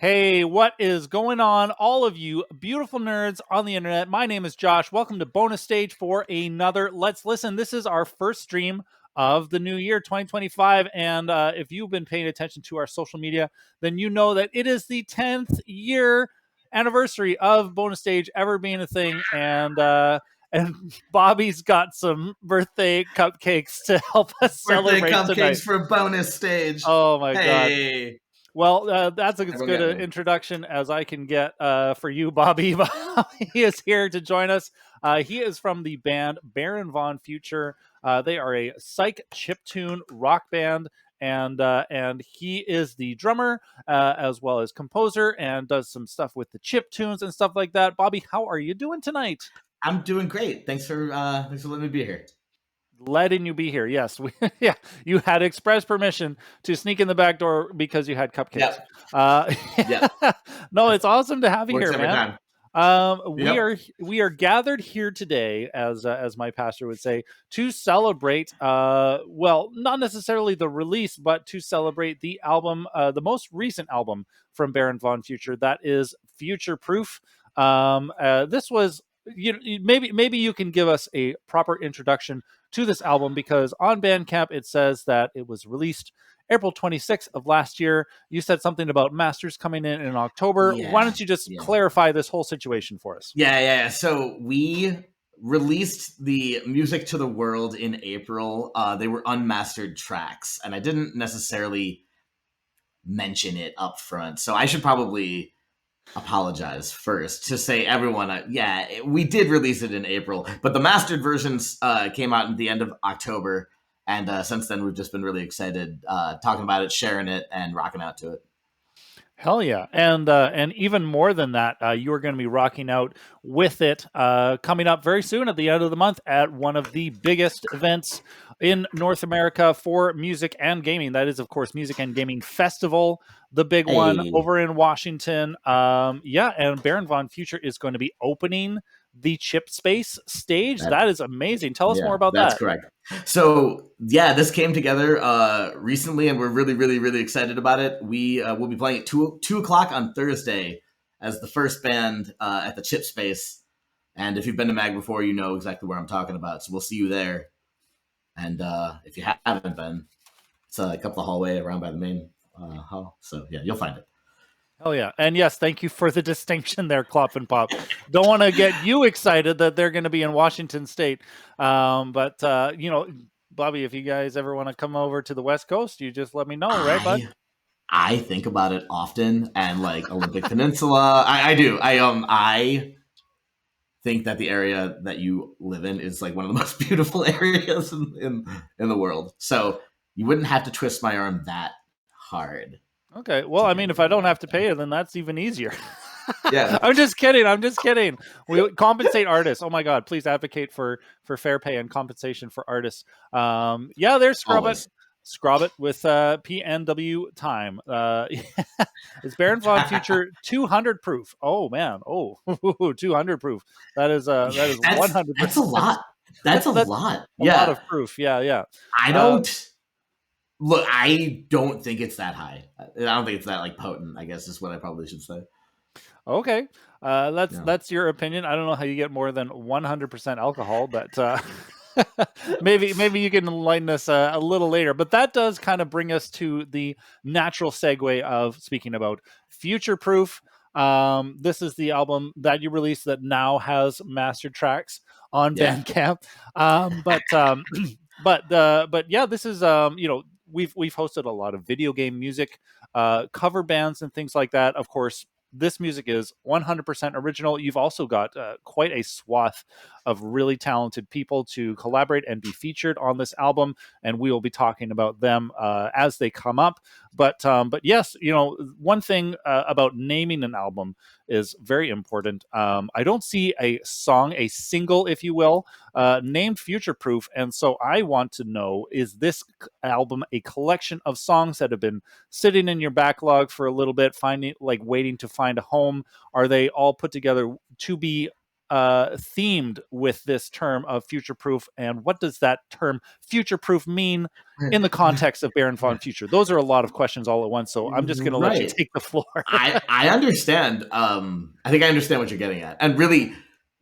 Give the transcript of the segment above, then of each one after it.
Hey, what is going on, all of you beautiful nerds on the internet? My name is Josh. Welcome to Bonus Stage for another Let's Listen. This is our first stream of the new year, 2025. And if you've been paying attention to our social media, then you know that it is the 10th year anniversary of Bonus Stage ever being a thing. And Bobby's got some birthday cupcakes to help us Birthday celebrate cupcakes tonight. For Bonus Stage. Oh my God. Hey. Well, that's as good an introduction as I can get for you, Bobby. He is here to join us. He is from the band Baron Von Future. They are a psych chiptune rock band, and he is the drummer as well as composer and does some stuff with the chiptunes and stuff like that. Bobby, how are you doing tonight? I'm doing great. Thanks for letting me be here. Letting you be here, yes. Yeah, you had express permission to sneak in the back door because you had cupcakes. Yep. No, it's awesome to have you Works here, every man. time. We are gathered here today, as my pastor would say, to celebrate. Well, not necessarily the release, but to celebrate the album, the most recent album from Baron Von Future. That is Futureproof. This was. Maybe you can give us a proper introduction to this album, because on Bandcamp it says that it was released April 26th of last year. You said something about masters coming in October. Yeah, Why don't you just clarify this whole situation for us? Yeah. So we released the music to the world in April. They were unmastered tracks, and I didn't necessarily mention it up front, so I should probably apologize first to say, everyone, we did release it in April, but the mastered versions came out at the end of October, and since then we've just been really excited talking about it, sharing it, and rocking out to it. Hell yeah. And even more than that, you are going to be rocking out with it coming up very soon at the end of the month at one of the biggest events in North America for music and gaming. That is, of course, Music and Gaming Festival, the big one over in Washington. And Baron Von Future is going to be opening the Chip Space stage. That is amazing. Tell us more about that. That's correct. So this came together recently, and we're really, really, really excited about it. We will be playing at 2 o'clock on Thursday as the first band at the Chip Space. And if you've been to MAG before, you know exactly where I'm talking about. So we'll see you there. And if you haven't been, it's like up the hallway around by the main hall. So you'll find it. Oh yeah. And yes, thank you for the distinction there, Clop and Pop. Don't want to get you excited that they're going to be in Washington State. But Bobby, if you guys ever want to come over to the West Coast, you just let me know, right, bud? I think about it often, and like Olympic Peninsula. I do. I think that the area that you live in is like one of the most beautiful areas in the world. So you wouldn't have to twist my arm that hard. Okay. Well, I mean, if I don't have to pay it, then that's even easier. Yeah. I'm just kidding. We compensate artists. Oh my God, please advocate for fair pay and compensation for artists. There's Scrub It with PNW Time. It's Baron Von Future 200 proof. Oh man. Oh, 200 proof. That is 100. That's a lot. That's a lot. A lot of proof. Yeah. Look, I don't think it's that high. I don't think it's that like potent, I guess is what I probably should say. Okay. That's your opinion. I don't know how you get more than 100% alcohol, but maybe you can enlighten us a little later. But that does kind of bring us to the natural segue of speaking about Futureproof. This is the album that you released that now has mastered tracks on Bandcamp. This is We've hosted a lot of video game music, cover bands and things like that. Of course, this music is 100% original. You've also got quite a swath of really talented people to collaborate and be featured on this album, and we will be talking about them as they come up. But yes, one thing about naming an album is very important. I don't see a single, if you will, named Futureproof, and so I want to know, is this album a collection of songs that have been sitting in your backlog for a little bit, waiting to find a home? Are they all put together to be themed with this term of future-proof, and what does that term future-proof mean in the context of Baron von Future? Those are a lot of questions all at once, so I'm just going to let you take the floor. I understand. I think I understand what you're getting at, and really,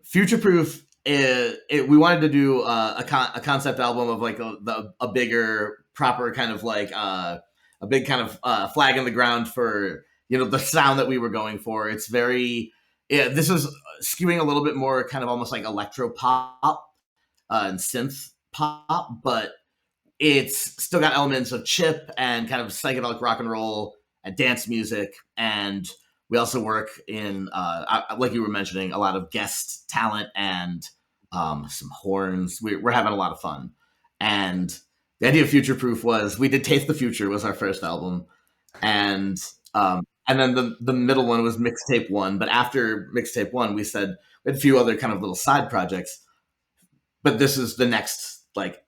future-proof. We wanted to do a concept album of like a bigger, proper kind of like a big kind of flag in the ground for the sound that we were going for. It's very this was skewing a little bit more kind of almost like electro pop and synth pop, but it's still got elements of chip and kind of psychedelic rock and roll and dance music. And we also work in, like you were mentioning, a lot of guest talent and some horns. We're having a lot of fun. And the idea of Futureproof was we did Taste the Future was our first album. And then the middle one was Mixtape 1. But after Mixtape 1, we said we had a few other kind of little side projects. But this is the next like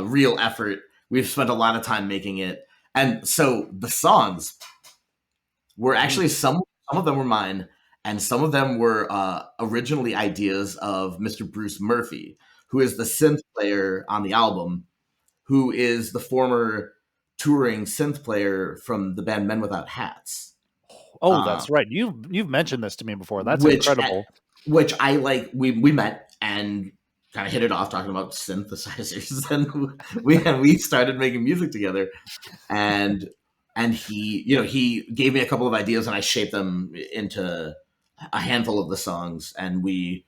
real effort. We've spent a lot of time making it. And so the songs were actually some of them were mine, and some of them were originally ideas of Mr. Bruce Murphy, who is the synth player on the album, who is the former touring synth player from the band Men Without Hats. Oh, that's right. You've mentioned this to me before. That's incredible. Which I like. We met and kind of hit it off talking about synthesizers, and we started making music together, and he gave me a couple of ideas, and I shaped them into a handful of the songs, and we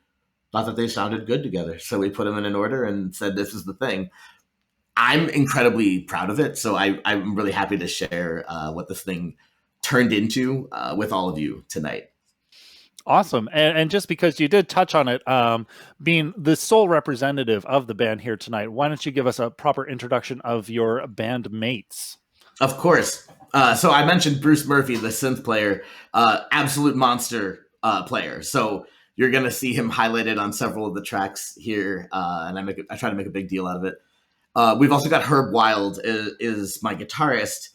thought that they sounded good together, so we put them in an order and said this is the thing. I'm incredibly proud of it, so I'm really happy to share what this thing turned into with all of you tonight. Awesome. And just because you did touch on it, being the sole representative of the band here tonight, why don't you give us a proper introduction of your band mates? Of course. So I mentioned Bruce Murphy, the synth player, absolute monster player. So you're going to see him highlighted on several of the tracks here, and I try to make a big deal out of it. We've also got Herb Wilde is my guitarist,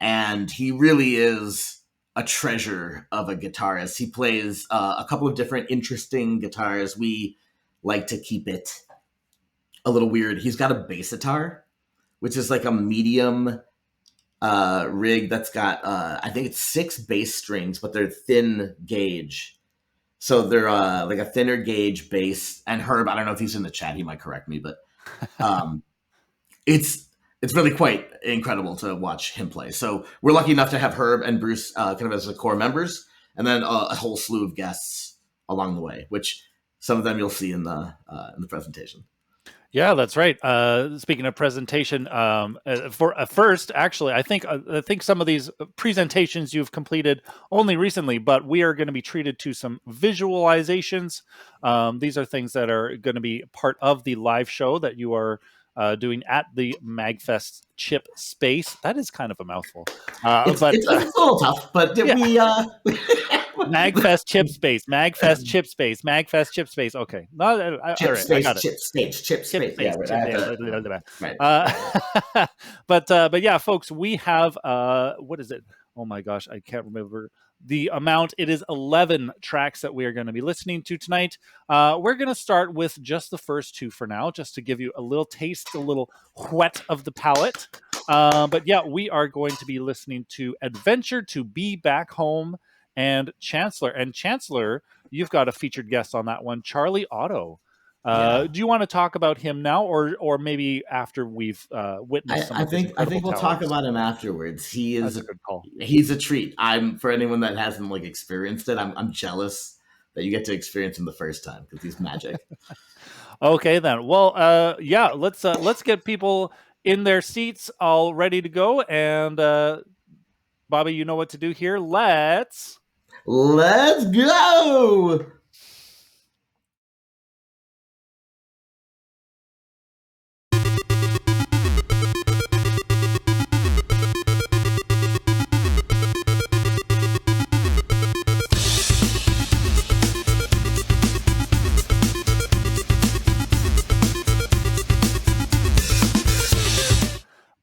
and he really is a treasure of a guitarist. He plays a couple of different interesting guitars. We like to keep it a little weird. He's got a bass guitar, which is like a medium rig that's got, I think it's 6 bass strings, but they're thin gauge. So they're like a thinner gauge bass. And Herb, I don't know if he's in the chat, he might correct me, but it's really quite incredible to watch him play. So we're lucky enough to have Herb and Bruce kind of as the core members, and then a whole slew of guests along the way, which some of them you'll see in the presentation. Yeah, that's right. Speaking of presentation, for first, actually, I think some of these presentations you've completed only recently, but we are going to be treated to some visualizations. These are things that are going to be part of the live show that you are doing at the MagFest Chip Space. That is kind of a mouthful. It's a little tough, but yeah. MagFest Chip Space, MagFest Chip Space, MagFest Chip Space. Okay. Chip Space. Yeah, right. But yeah, folks, we have, what is it? Oh my gosh, I can't remember the amount. It is 11 tracks that we are going to be listening to tonight. We're going to start with just the first 2 for now, just to give you a little taste, a little whet of the palate. But yeah, we are going to be listening to Adventure to Be Back Home and Chancellor. And Chancellor, you've got a featured guest on that one, Charlie Otto. Do you want to talk about him now, or maybe after we've witnessed? I think we'll talk about him afterwards. That's a good call. He's a treat. For anyone that hasn't experienced it, I'm jealous that you get to experience him the first time because he's magic. Okay, then. Well, yeah, let's get people in their seats, all ready to go. And Bobby, you know what to do here. Let's go.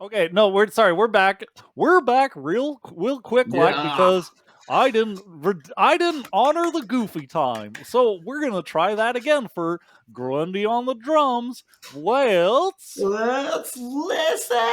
Okay, no, we're back. We're back real quick, Yeah. because I didn't honor the goofy time, so we're gonna try that again for Grundy on the drums. Let's listen.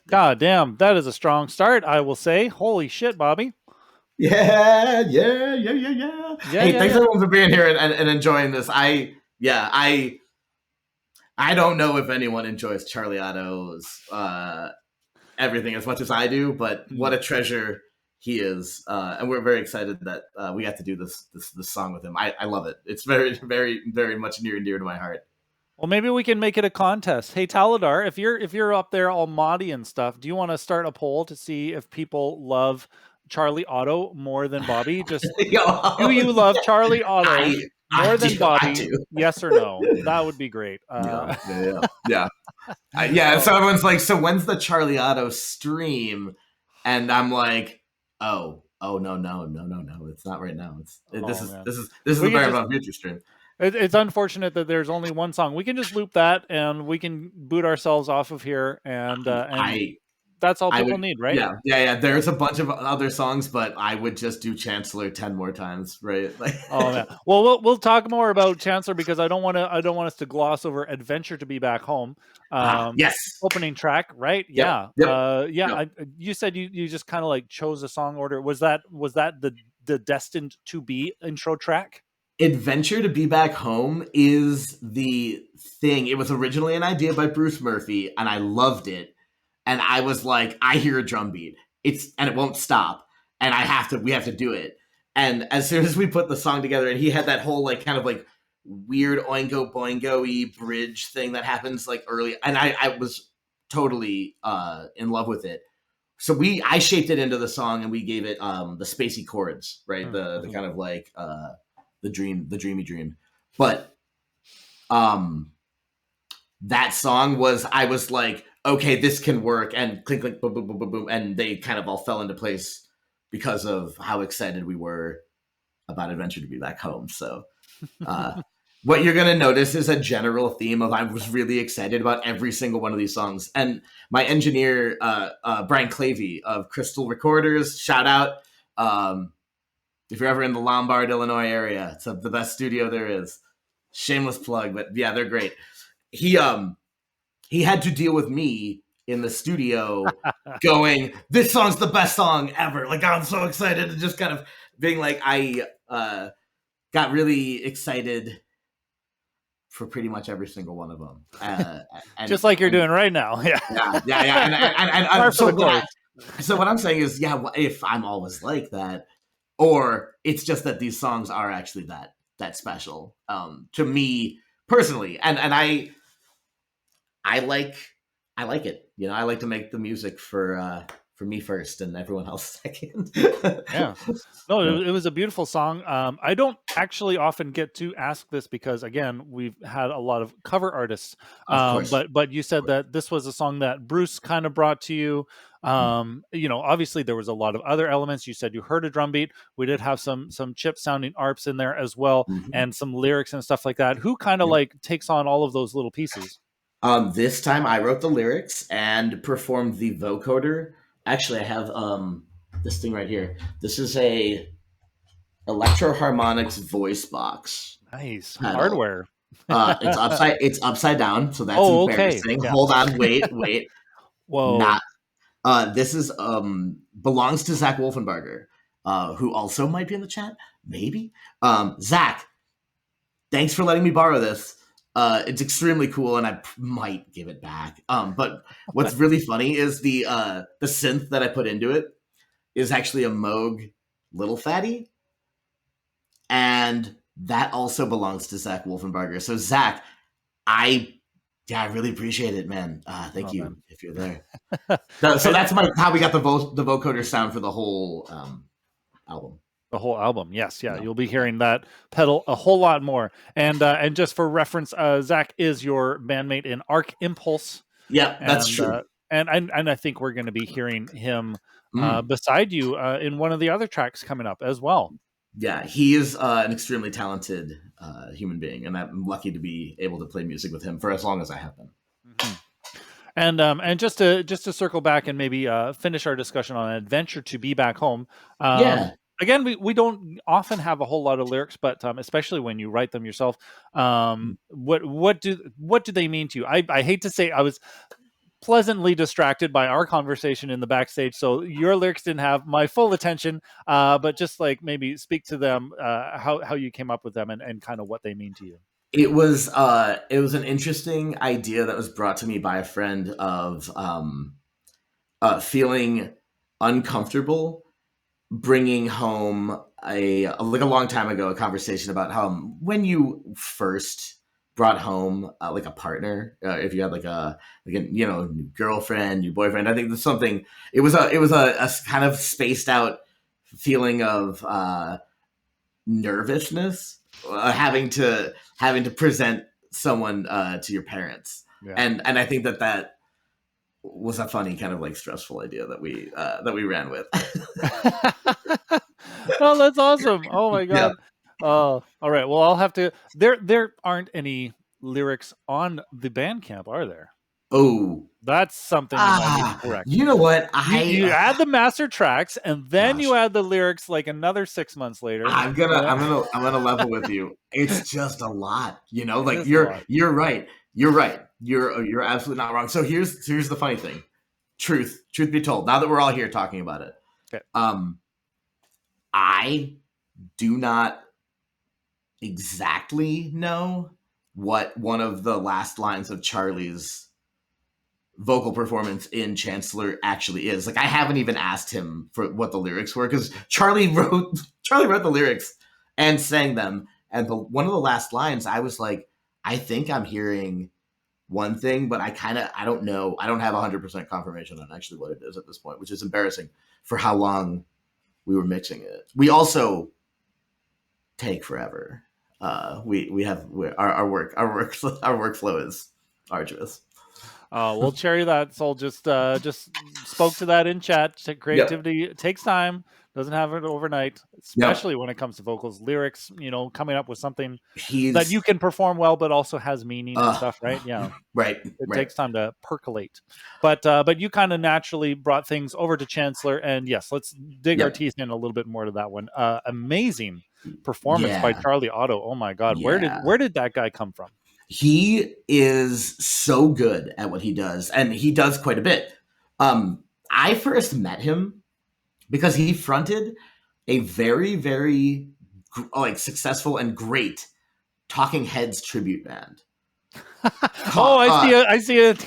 God damn, that is a strong start, I will say. Holy shit, Bobby. Yeah. Yeah, Hey, yeah, thanks yeah. everyone for being here and enjoying this. I don't know if anyone enjoys Charlie Otto's everything as much as I do, but what a treasure he is, and we're very excited that we got to do this song with him. I love it. It's very, very, very much near and dear to my heart. Well, maybe we can make it a contest. Hey, Taladar, if you're up there all moddy and stuff, do you want to start a poll to see if people love Charlie Otto more than Bobby? Just do you love Charlie Otto more than Bobby? Yes or no? That would be great. Yeah. So everyone's like, so when's the Charlie Otto stream? And I'm like, no, it's not right now. This is the Paramount Future stream. It's unfortunate that there's only one song. We can just loop that and we can boot ourselves off of here, and that's all people need, right? Yeah. There's a bunch of other songs, but I would just do Chancellor 10 more times, right? Like, oh man. Well, we'll talk more about Chancellor because I don't want us to gloss over Adventure to Be Back Home. Yes, opening track, right? Yep. You said you just kind of like chose a song order. Was that the Destined to Be intro track? Adventure to Be Back Home is the thing. It was originally an idea by Bruce Murphy, and I loved it. And I was like, I hear a drum beat. And it won't stop. And we have to do it. And as soon as we put the song together, and he had that whole like kind of like weird oingo boingo-y bridge thing that happens like early, and I was totally in love with it. So I shaped it into the song, and we gave it the spacey chords, right? The kind of like the dreamy dream. But that song I was like, okay, this can work, and clink, clink, boom, boom, boom, boom, boom, and they kind of all fell into place because of how excited we were about Adventure to Be Back Home. So what you're going to notice is a general theme of I was really excited about every single one of these songs. And my engineer, Brian Clavey of Crystal Recorders, shout out. If you're ever in the Lombard, Illinois area, it's the best studio there is. Shameless plug, but yeah, they're great. He had to deal with me in the studio going, this song's the best song ever. Like, I'm so excited, and just kind of being like, I got really excited for pretty much every single one of them. And, just like you're doing right now. Yeah. And so what I'm saying is, if I'm always like that, or it's just that these songs are actually that special to me personally, and I like it. You know, I like to make the music for for me first and everyone else second. Yeah. No, Yeah. it was a beautiful song. I don't actually often get to ask this because, again, we've had a lot of cover artists. Of course. But you said that this was a song that Bruce kind of brought to you. Obviously there was a lot of other elements. You said you heard a drum beat. We did have some chip sounding arps in there as well, Mhm. and some lyrics and stuff like that. Who kind of Yeah. like takes on all of those little pieces? This time I wrote the lyrics and performed the vocoder. Actually, I have this thing right here. This is a Electro Harmonics voice box Nice pedal. hardware. It's upside down, so that's Oh, okay. embarrassing. Yeah. Hold on, wait. Whoa. Not this is belongs to Zach Wolfenbarger, who also might be in the chat, maybe. Zach, thanks for letting me borrow this. It's extremely cool, and I might give it back. But what's really funny is the synth that I put into it is actually a Moog Little Fatty, and that also belongs to Zach Wolfenbarger. So Zach, I really appreciate it, man. Thank you Man. if you're there. So that's how we got the vocoder sound for the whole album. The whole album, yes, yeah. You'll be hearing that pedal a whole lot more. And just for reference, Zach is your bandmate in Arc Impulse. Yeah, that's true. And I think we're going to be hearing him Mm. beside you in one of the other tracks coming up as well. Yeah, he is an extremely talented human being, and I'm lucky to be able to play music with him for as long as I have been. Mm-hmm. And just to circle back and maybe finish our discussion on Adventure to Be Back Home. Yeah. Again, we don't often have a whole lot of lyrics, but especially when you write them yourself, what do they mean to you? I hate to say I was pleasantly distracted by our conversation in the backstage, so your lyrics didn't have my full attention. But just like maybe speak to them, how you came up with them and kind of what they mean to you. It was an interesting idea that was brought to me by a friend of feeling uncomfortable bringing home a long time ago a conversation about how when you first brought home like a partner, if you had like a new girlfriend, new boyfriend, I think there's something. It was a kind of spaced out feeling of nervousness, having to present someone to your parents, and I think that was a funny kind of like stressful idea that we ran with. Oh, that's awesome! Oh my god! Yeah. All right. Well, I'll have to. There aren't any lyrics on the Bandcamp, are there? Oh, that's something you might need to correct. You know what? You add the master tracks, and then you add the lyrics like another 6 months later. I'm gonna level with you. It's just a lot, Like you're right. You're right. You're absolutely not wrong. So here's the funny thing. Truth be told, now that we're all here talking about it, okay. I do not exactly know what one of the last lines of Charlie's vocal performance in Chancellor actually is. Like I haven't even asked him for what the lyrics were because Charlie wrote the lyrics and sang them. And one of the last lines, I was like, I think I'm hearing one thing, but I don't know. I don't have 100% confirmation on actually what it is at this point, which is embarrassing for how long we were mixing it. We also take forever. Our workflow is arduous. Well, Cherry, that soul just spoke to that in chat. Creativity takes time. Doesn't have it overnight, especially when it comes to vocals, lyrics. Coming up with something that you can perform well, but also has meaning and stuff, right? Yeah, right. It takes time to percolate. But you kind of naturally brought things over to Chancellor, and yes, let's dig our teeth in a little bit more to that one. Amazing performance by Charlie Otto. Oh my God, where did that guy come from? He is so good at what he does, and he does quite a bit. I first met him because he fronted a very, very successful and great Talking Heads tribute band. I see it.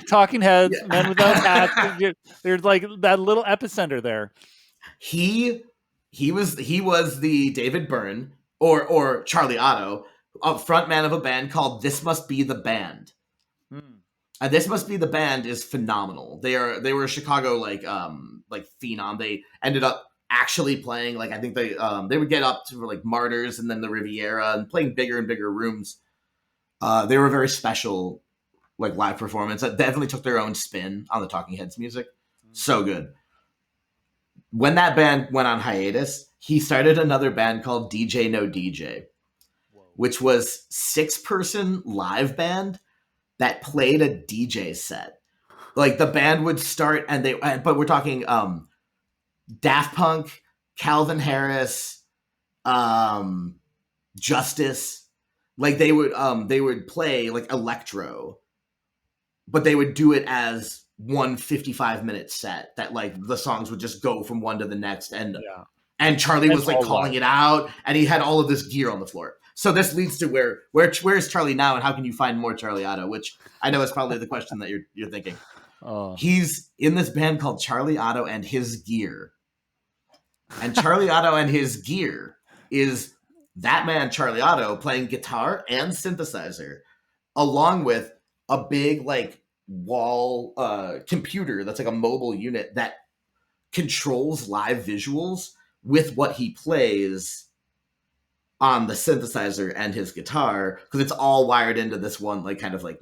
Talking Heads, Men Without Hats. There's like that little epicenter there. He was the David Byrne or Charlie Otto, a frontman of a band called This Must Be the Band. This Must Be the Band is phenomenal. They were a Chicago like phenom. They ended up actually playing, like, I think they would get up to like Martyrs and then the Riviera and playing bigger and bigger rooms. They were a very special like live performance that definitely took their own spin on the Talking Heads music. So good. When that band went on hiatus, he started another band called DJ No DJ, which was 6-person live band that played a DJ set. Like the band would start but we're talking Daft Punk, Calvin Harris, Justice. Like they would play like electro, but they would do it as one 55-minute set that like the songs would just go from one to the next. And Charlie was like calling it out, and he had all of this gear on the floor. So this leads to where's Charlie now, and how can you find more Charlie Otto? Which I know is probably the question that you're thinking. He's in this band called Charlie Otto and His Gear. And Charlie Otto and His Gear is that man, Charlie Otto, playing guitar and synthesizer, along with a big like wall computer that's like a mobile unit that controls live visuals with what he plays on the synthesizer and his guitar, because it's all wired into this one like kind of like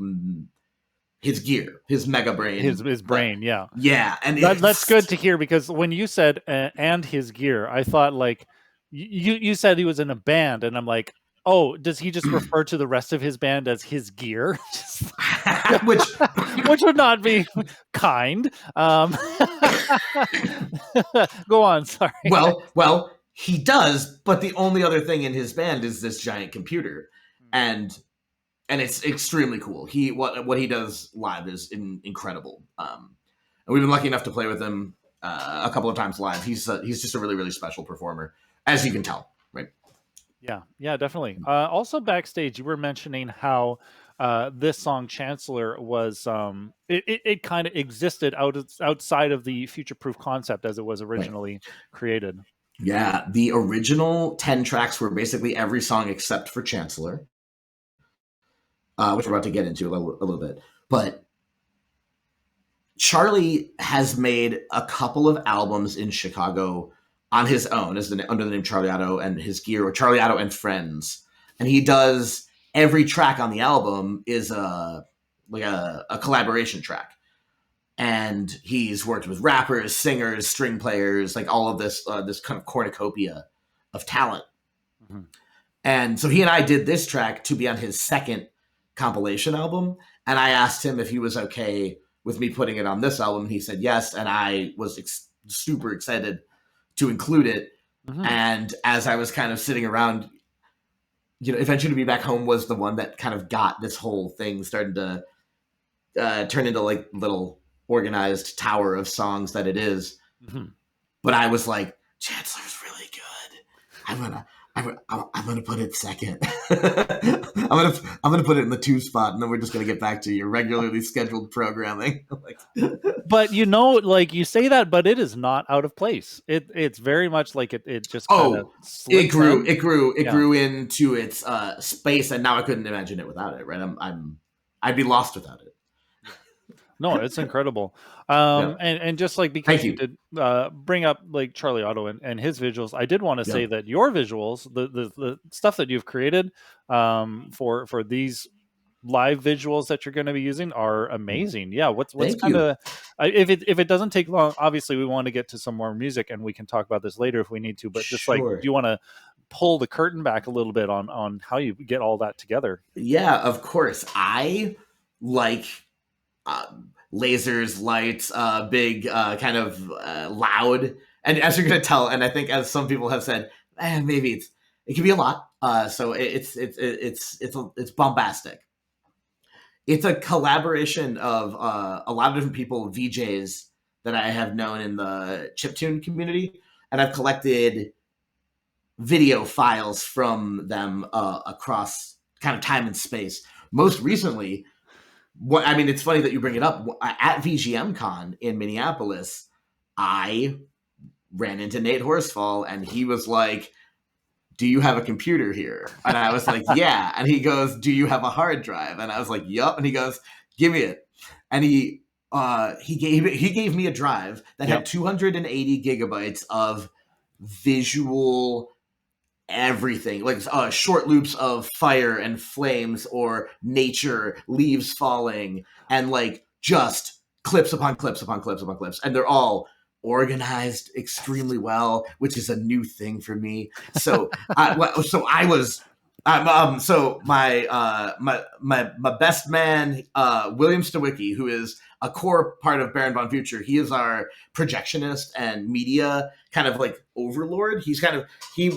his gear, his mega brain, his brain. Yeah, and that's good to hear, because when you said and his gear, I thought like you said he was in a band, and I'm like, oh, does he just refer to the rest of his band as his gear? which would not be kind. Go on, sorry. Well, he does, but the only other thing in his band is this giant computer, and it's extremely cool. What he does live is incredible. And we've been lucky enough to play with him a couple of times live. He's just a really, really special performer, as you can tell, right? Yeah, definitely. Also backstage, you were mentioning how this song Chancellor was it kind of existed outside of the Futureproof concept as it was originally created. Yeah, the original 10 tracks were basically every song except for Chancellor, which we're about to get into a little bit. But Charlie has made a couple of albums in Chicago on his own under the name Charlie Otto and His Gear, or Charlie Otto and Friends. And he does every track on the album is a collaboration track. And he's worked with rappers, singers, string players, like all of this kind of cornucopia of talent. Mm-hmm. And so he and I did this track to be on his second compilation album. And I asked him if he was okay with me putting it on this album. And he said yes. And I was super excited to include it. Mm-hmm. And as I was kind of sitting around, Eventually to Be Back Home was the one that kind of got this whole thing starting to turn into like little organized tower of songs that it is. Mm-hmm. But I was like, Chancellor's really good. I'm gonna put it second. I'm gonna put it in the 2 spot, and then we're just gonna get back to your regularly scheduled programming. But you say that, but it is not out of place. It's very much like it just it grew into its space, and now I couldn't imagine it without it. Right, I'd be lost without it. No, it's incredible. And just like because you did bring up like Charlie Otto and his visuals, I did want to say that your visuals, the stuff that you've created for these live visuals that you're going to be using are amazing. Yeah, what's kind of if it doesn't take long, obviously we want to get to some more music, and we can talk about this later if we need to. But just like, do you want to pull the curtain back a little bit on how you get all that together? Yeah, of course. I like lasers, lights, big, kind of loud, and as you're gonna tell, and I think as some people have said, maybe it can be a lot. So it's bombastic. It's a collaboration of a lot of different people, VJs that I have known in the chiptune community, and I've collected video files from them across kind of time and space. Most recently, it's funny that you bring it up. At VGM Con in Minneapolis, I ran into Nate Horsfall, and he was like, do you have a computer here? And I was like, yeah. And he goes, do you have a hard drive? And I was like, yup. And he goes, give me it. and he gave me a drive that had 280 gigabytes of visual everything, like short loops of fire and flames or nature, leaves falling, and like just clips upon clips upon clips upon clips, and they're all organized extremely well, which is a new thing for me. So my best man, William Stawicki, who is a core part of Baron von Future, he is our projectionist and media kind of like overlord. He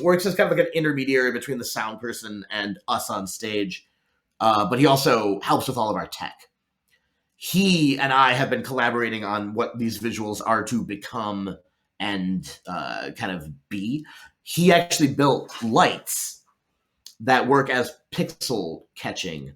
works as kind of like an intermediary between the sound person and us on stage, but he also helps with all of our tech. He and I have been collaborating on what these visuals are to become and kind of be. He actually built lights that work as pixel catching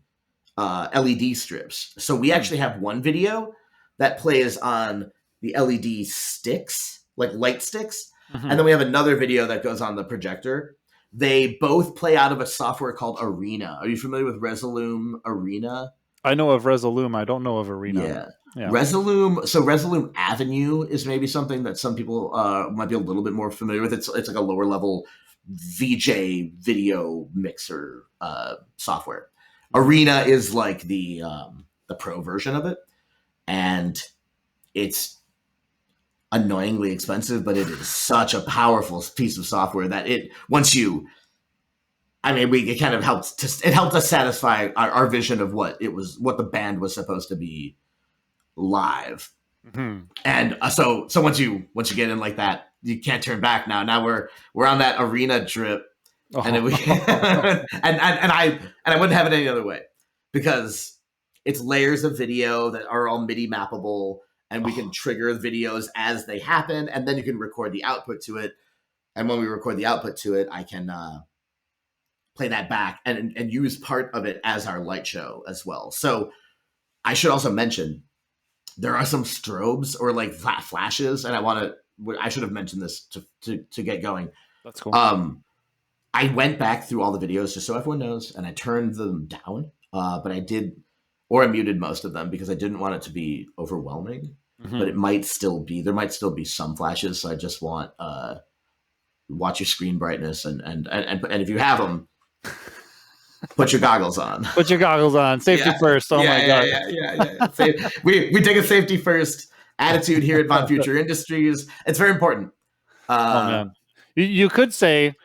LED strips. So we actually have one video that plays on the LED sticks, like light sticks. Mm-hmm. And then we have another video that goes on the projector. They both play out of a software called Arena. Are you familiar with Resolume Arena? I know of Resolume. I don't know of Arena. Yeah. Resolume. So Resolume Avenue is maybe something that some people might be a little bit more familiar with. It's like a lower level VJ video mixer software. Arena is like the pro version of it, and it's annoyingly expensive, but it is such a powerful piece of software that it kind of helped us satisfy our vision of what the band was supposed to be live. Mm-hmm. And so once you get in like that, you can't turn back now. Now we're on that Arena drip, and I wouldn't have it any other way, because it's layers of video that are all MIDI mappable, and we can trigger the videos as they happen, and then you can record the output to it. And when we record the output to it, I can play that back and use part of it as our light show as well. So I should also mention there are some strobes or like flashes, and I should have mentioned this to get going. That's cool. I went back through all the videos just so everyone knows, and I turned them down, but I muted most of them because I didn't want it to be overwhelming. Mm-hmm. But there might still be some flashes. So I just want watch your screen brightness, and if you have them, put your goggles on. Put your goggles on. Safety first. Oh my god. Yeah. We take a safety first attitude here at Von Future Industries. It's very important. Oh man, you could say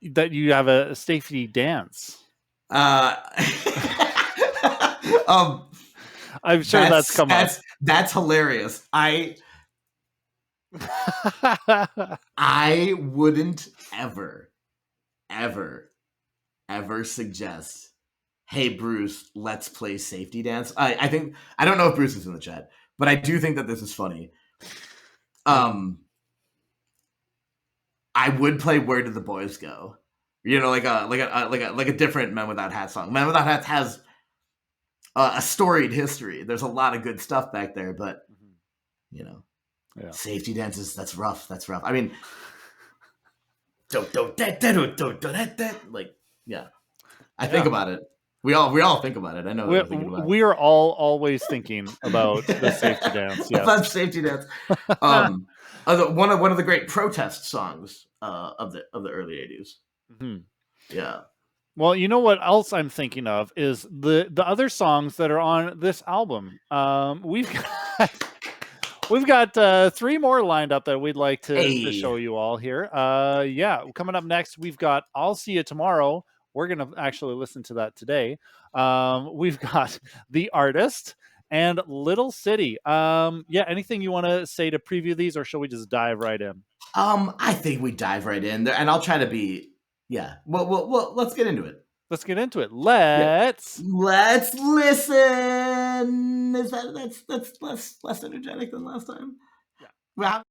that you have a safety dance. I'm sure that's come up. That's hilarious. I wouldn't ever suggest, hey Bruce, let's play safety dance. I don't know if Bruce is in the chat, but I do think that this is funny. I would play Where Did the Boys Go? You know, like a different Men Without Hats song. Men Without Hats has a storied history. There's a lot of good stuff back there, but you know, safety dances, that's rough. I mean, like, yeah. I think about it. We all think about it. I know we're thinking about it. We are all always thinking about the safety dance. Yes. About safety dance. One of the great protest songs of the early 80s. Mm-hmm. Yeah. Well, you know what else I'm thinking of is the other songs that are on this album. We've got 3 more lined up that we'd like to show you all here. Coming up next, we've got I'll See You Tomorrow. We're going to actually listen to that today. We've got The Artist and Little City. Anything you want to say to preview these, or shall we just dive right in? I think we dive right in there, and I'll try to be. Yeah. Well, let's get into it. Let's get into it. Let's listen. Is that's less energetic than last time? Yeah. Well,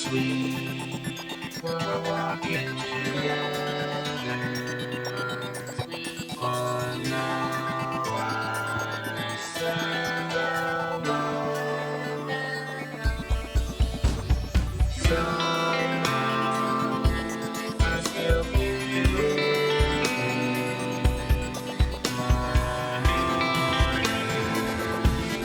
sweet, we're walking together. For now, I stand alone. Somehow, I still believe my heart is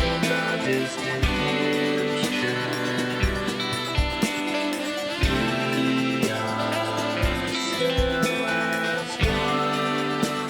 in the distant future. We are still as one.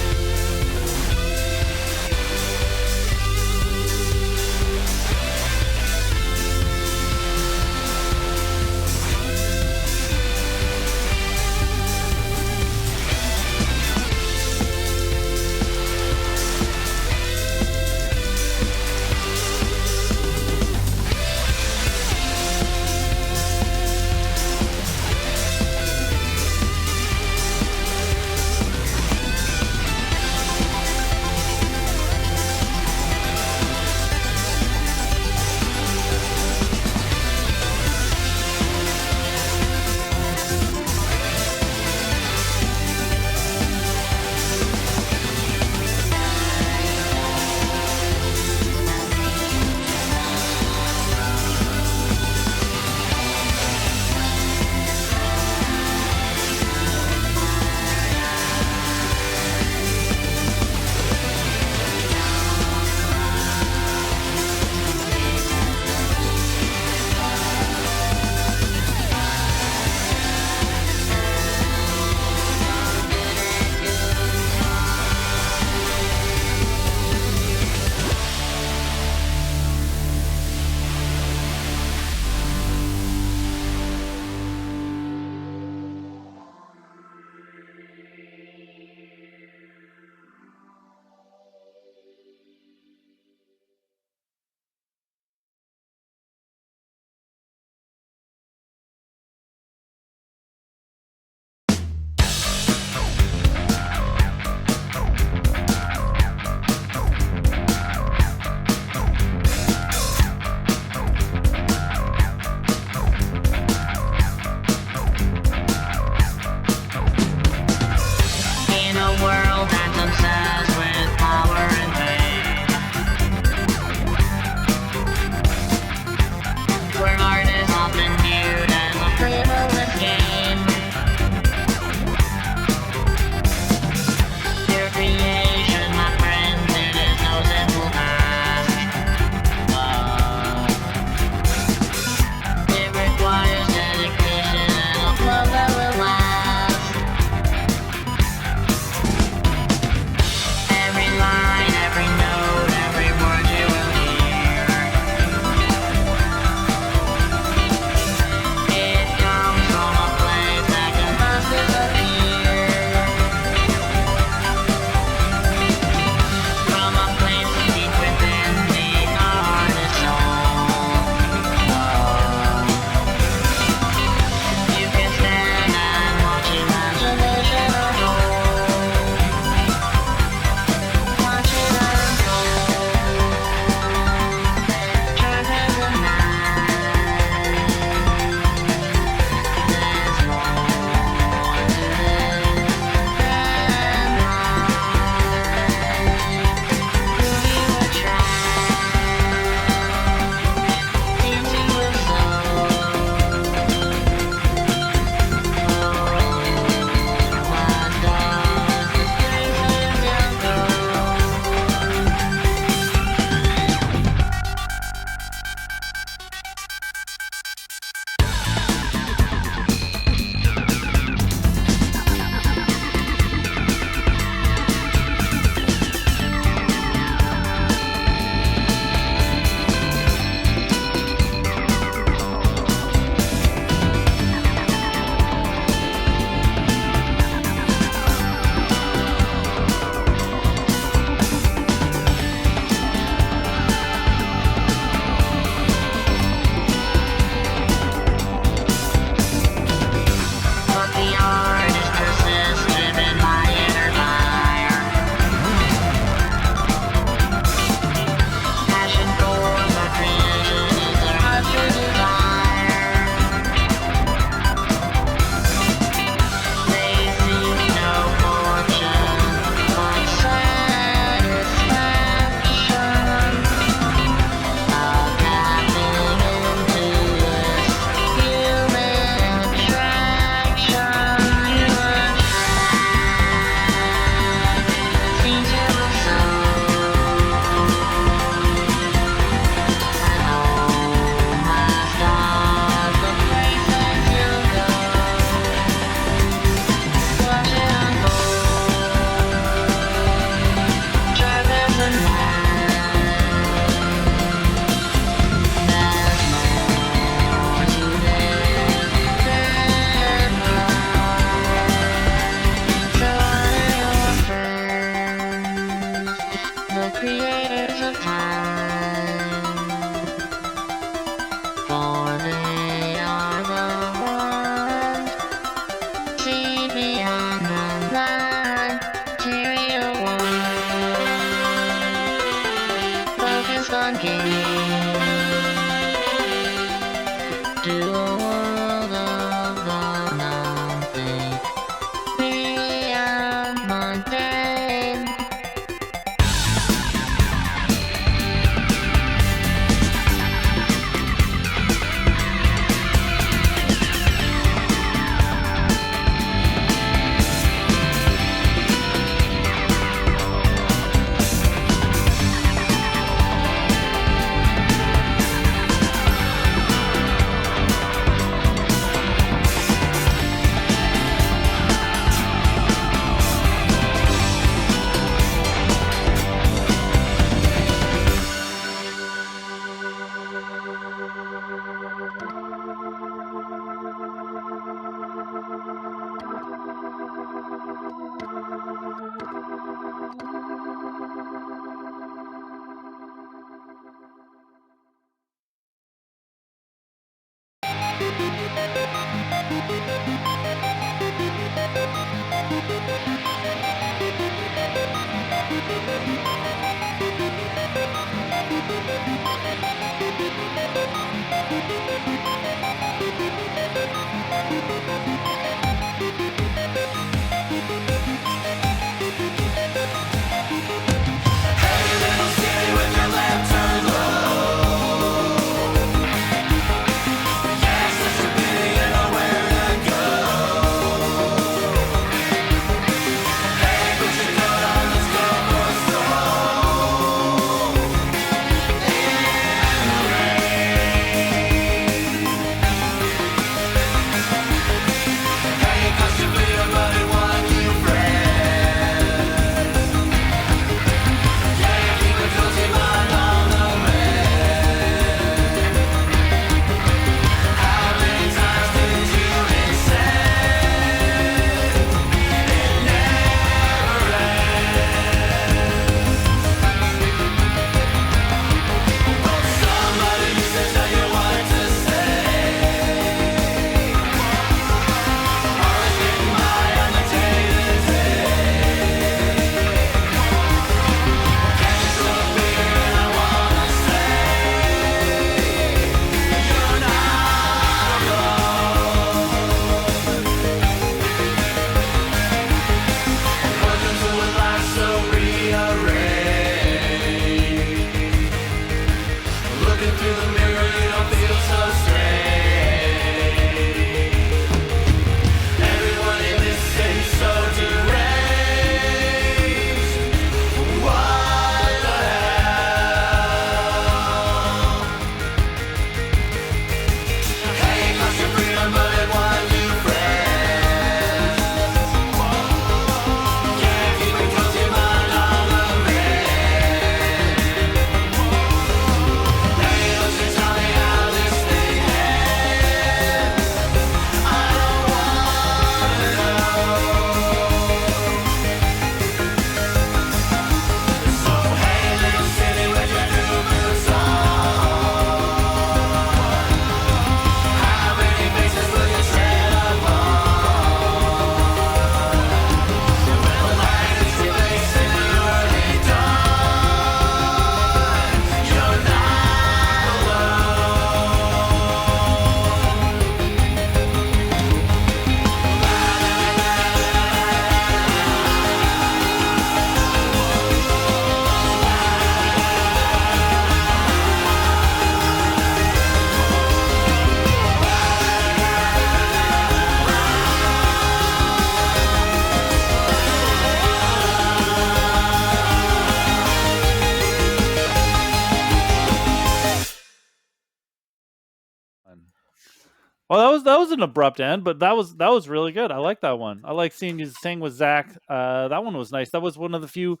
Well, that was an abrupt end, but that was really good. I like that one. I like seeing you sing with Zach. That one was nice. That was one of the few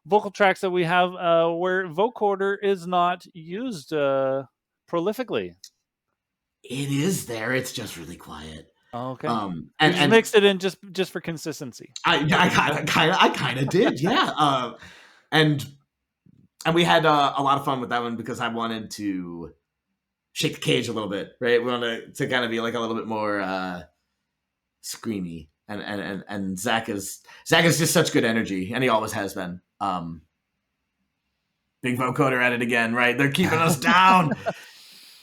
vocal tracks that we have where vocoder is not used prolifically. It is there. It's just really quiet. Oh, okay. And you mixed it in just for consistency. I kind of did, yeah. And we had a lot of fun with that one because I wanted to shake the cage a little bit, right? We wanted to kind of be like a little bit more screamy, and Zach is just such good energy, and he always has been. Big vocoder at it again, right? They're keeping us down.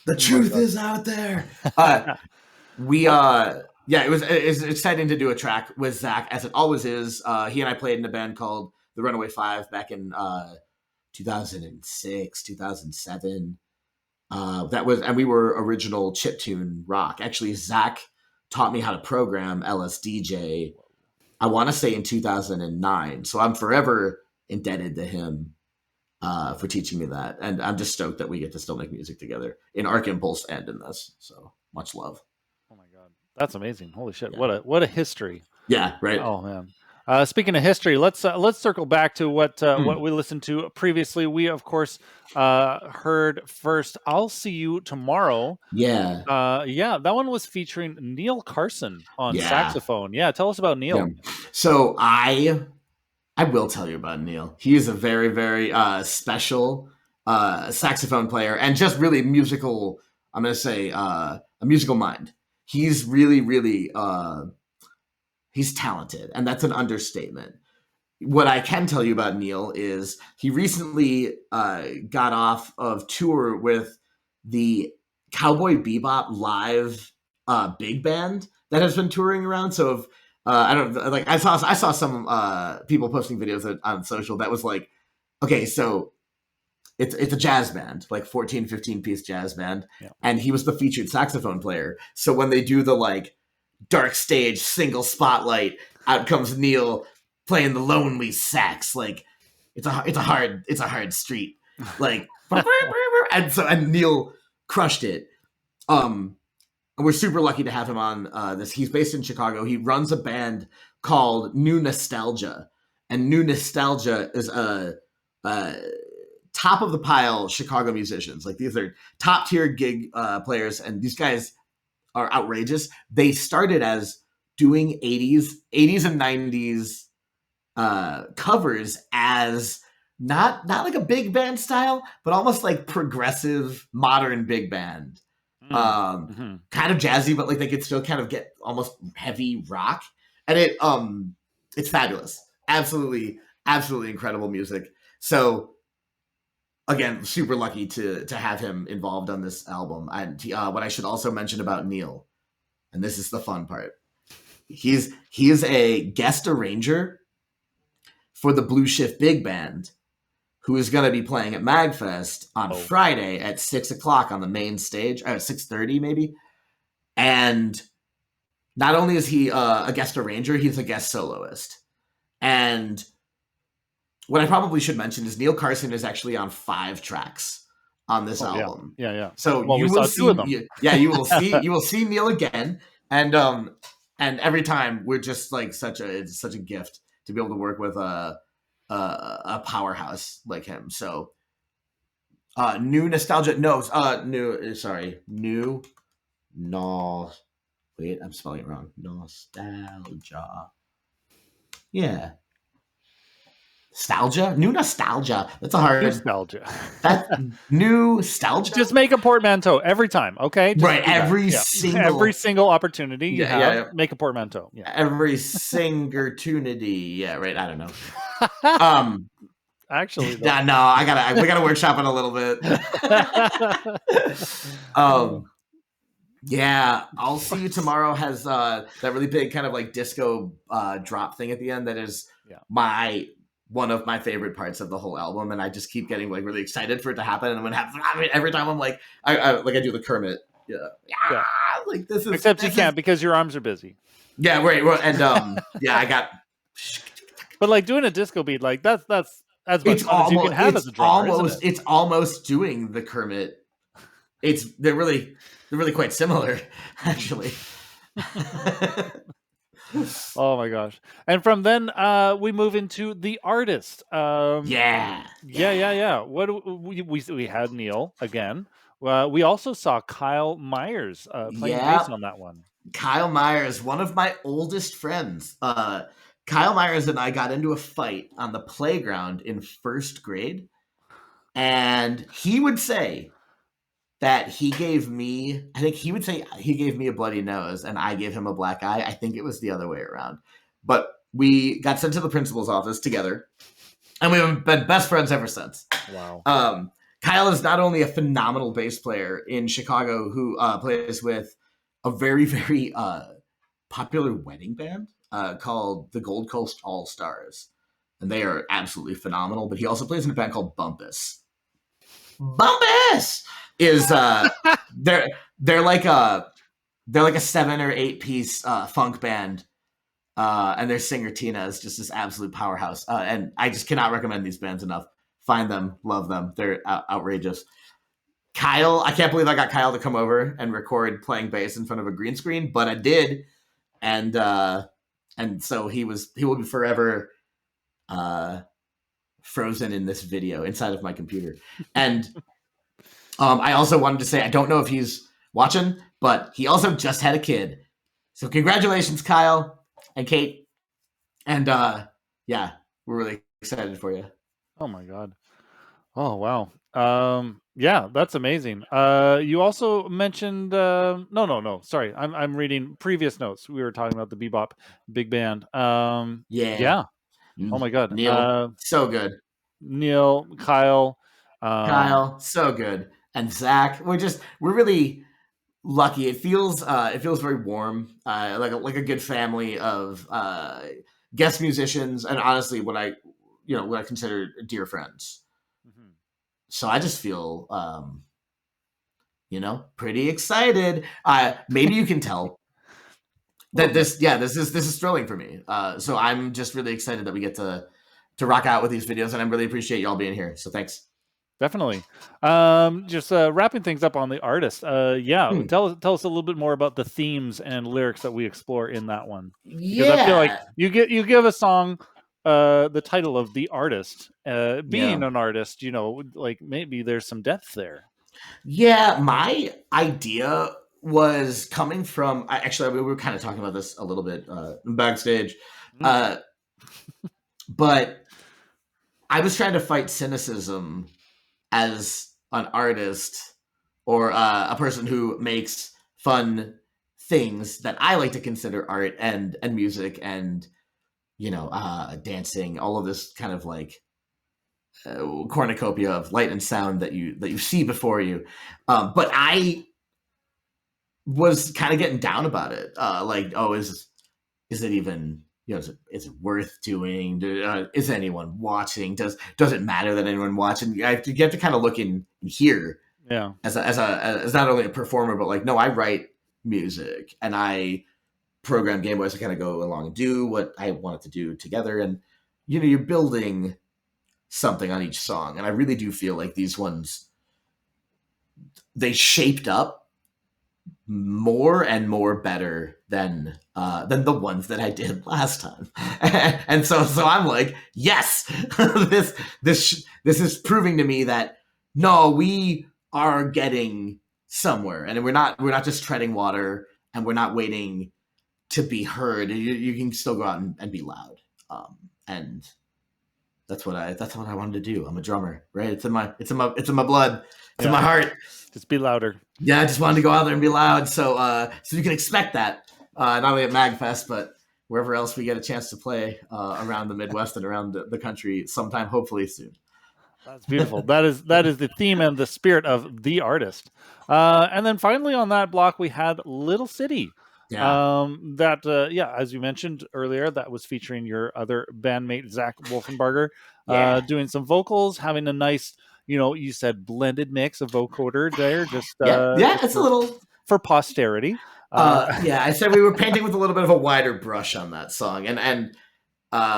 The truth is out there. It was exciting to do a track with Zach, as it always is. He and I played in a band called the Runaway Five back in 2006, 2007. And we were original chiptune rock. Actually, Zach taught me how to program LSDJ, I want to say in 2009. So I'm forever indebted to him for teaching me that. And I'm just stoked that we get to still make music together in Arc Impulse and in this. So much love. Oh my God. That's amazing. Holy shit. Yeah. What a history. Yeah, right. Oh man. Speaking of history, let's circle back to what we listened to previously. We of course heard first "I'll See You Tomorrow." Yeah. Yeah, that one was featuring Neil Carson on Yeah. saxophone. Yeah, tell us about Neil. Yeah. So I will tell you about Neil. He is a very, very special saxophone player and just really musical. I'm going to say a musical mind. He's really, really he's talented, and that's an understatement. What I can tell you about Neil is he recently got off of tour with the Cowboy Bebop live big band that has been touring around. So if I don't like, I saw some people posting videos on social that was like, okay, so it's a jazz band, like 14, 15 piece jazz band, and he was the featured saxophone player. So when they do the like dark stage single spotlight, out comes Neil playing the lonely sax. Like it's a hard street. Like and Neil crushed it. We're super lucky to have him on this. He's based in Chicago. He runs a band called New Nostalgia, and New Nostalgia is a top of the pile Chicago musicians. Like these are top tier gig players, and these guys are outrageous. They started as doing 80s and 90s covers as not like a big band style, but almost like progressive modern big band. Kind of jazzy, but like they could still kind of get almost heavy rock, and it's fabulous. Absolutely incredible music. So again, super lucky to have him involved on this album. And what I should also mention about Neil, and this is the fun part, he is a guest arranger for the Blue Shift Big Band, who is going to be playing at MagFest on Friday at 6:00 on the main stage, or 6:30 maybe. And not only is he a guest arranger, he's a guest soloist. And what I probably should mention is Neil Carson is actually on 5 tracks on this album. Yeah. So well, you we will saw 2 of them. you will see Neil again, and every time we're just like it's such a gift to be able to work with a powerhouse like him. So New Nostalgia wait, I'm spelling it wrong. Nostalgia. Yeah. Nostalgia? New Nostalgia. That's a hard Nostalgia. That new nostalgia. Just make a portmanteau every time, okay? Just right, every single opportunity you have, make a portmanteau. Yeah. Every singertunity. Yeah, right. I don't know. Actually, no, we gotta workshop it a little bit. Yeah, I'll See You Tomorrow has that really big kind of like disco drop thing at the end that is one of my favorite parts of the whole album, and I just keep getting like really excited for it to happen. And when it happens, every time I'm like, I do the Kermit, like this is. Except you can't because your arms are busy. Yeah, right. And I got. But like doing a disco beat, like that's as much fun as you can have as a drummer. It's almost doing the Kermit. They're really quite similar, actually. Oh my gosh. And from then we move into the artist. Yeah. What we had Neil again. We also saw Kyle Meyers playing bass on that one. Kyle Meyers, one of my oldest friends. Kyle Meyers and I got into a fight on the playground in 1st grade, and he would say that he gave me a bloody nose and I gave him a black eye. I think it was the other way around. But we got sent to the principal's office together, and we've been best friends ever since. Wow. Kyle is not only a phenomenal bass player in Chicago who plays with a very, very popular wedding band called the Gold Coast All Stars. And they are absolutely phenomenal. But he also plays in a band called Bumpus. Bumpus is they're like a 7 or 8 piece funk band, and their singer Tina is just this absolute powerhouse. And I just cannot recommend these bands enough. Find them, love them. They're outrageous. Kyle, I can't believe I got Kyle to come over and record playing bass in front of a green screen, but I did, and and so he will be forever frozen in this video inside of my computer. And I also wanted to say, I don't know if he's watching, but he also just had a kid. So congratulations, Kyle and Kate. And yeah, we're really excited for you. Oh my God. Oh wow. Yeah, that's amazing. You also mentioned no. Sorry, I'm reading previous notes. We were talking about the bebop big band. Yeah. Oh my God. Neil, so good. Neil, Kyle, Kyle, so good. And Zach, we're really lucky. It feels very warm, like a good family of guest musicians, and honestly, what I consider dear friends. Mhm. So I just feel pretty excited. Maybe you can tell that this is thrilling for me. So I'm just really excited that we get to rock out with these videos, and I really appreciate y'all being here. So thanks. Definitely. Just wrapping things up on the artist. Yeah, tell us a little bit more about the themes and lyrics that we explore in that one. Because I feel like you give a song the title of the artist. Being an artist, like maybe there's some depth there. Yeah, my idea was coming from. Actually, we were kind of talking about this a little bit backstage, but I was trying to fight cynicism as an artist or a person who makes fun things that I like to consider art and music and dancing, all of this kind of like cornucopia of light and sound that you see before you. But I was kind of getting down about it. Like, oh, is it even, is it worth doing? Is anyone watching? Does it matter that anyone watching? You have to kind of look in here. Yeah. As not only a performer, but like, no, I write music and I program Game Boys to kind of go along and do what I wanted to do together. And, you're building something on each song. And I really do feel like these ones, they shaped up more and more better than the ones that I did last time. And so I'm like, yes, this is proving to me that no, we are getting somewhere, and we're not just treading water, and we're not waiting to be heard. You can still go out and be loud. And that's what I wanted to do. I'm a drummer, right? It's in my blood. It's in my heart. Just be louder. Yeah, I just wanted to go out there and be loud. So you can expect that, not only at MagFest, but wherever else we get a chance to play around the Midwest and around the country sometime, hopefully soon. That's beautiful. That is the theme and the spirit of the artist. And then finally on that block, we had Little City. Yeah. As you mentioned earlier, that was featuring your other bandmate, Zach Wolfenbarger, doing some vocals, having a nice, you said blended mix of vocoder there. It's a little for posterity. I said we were painting with a little bit of a wider brush on that song, and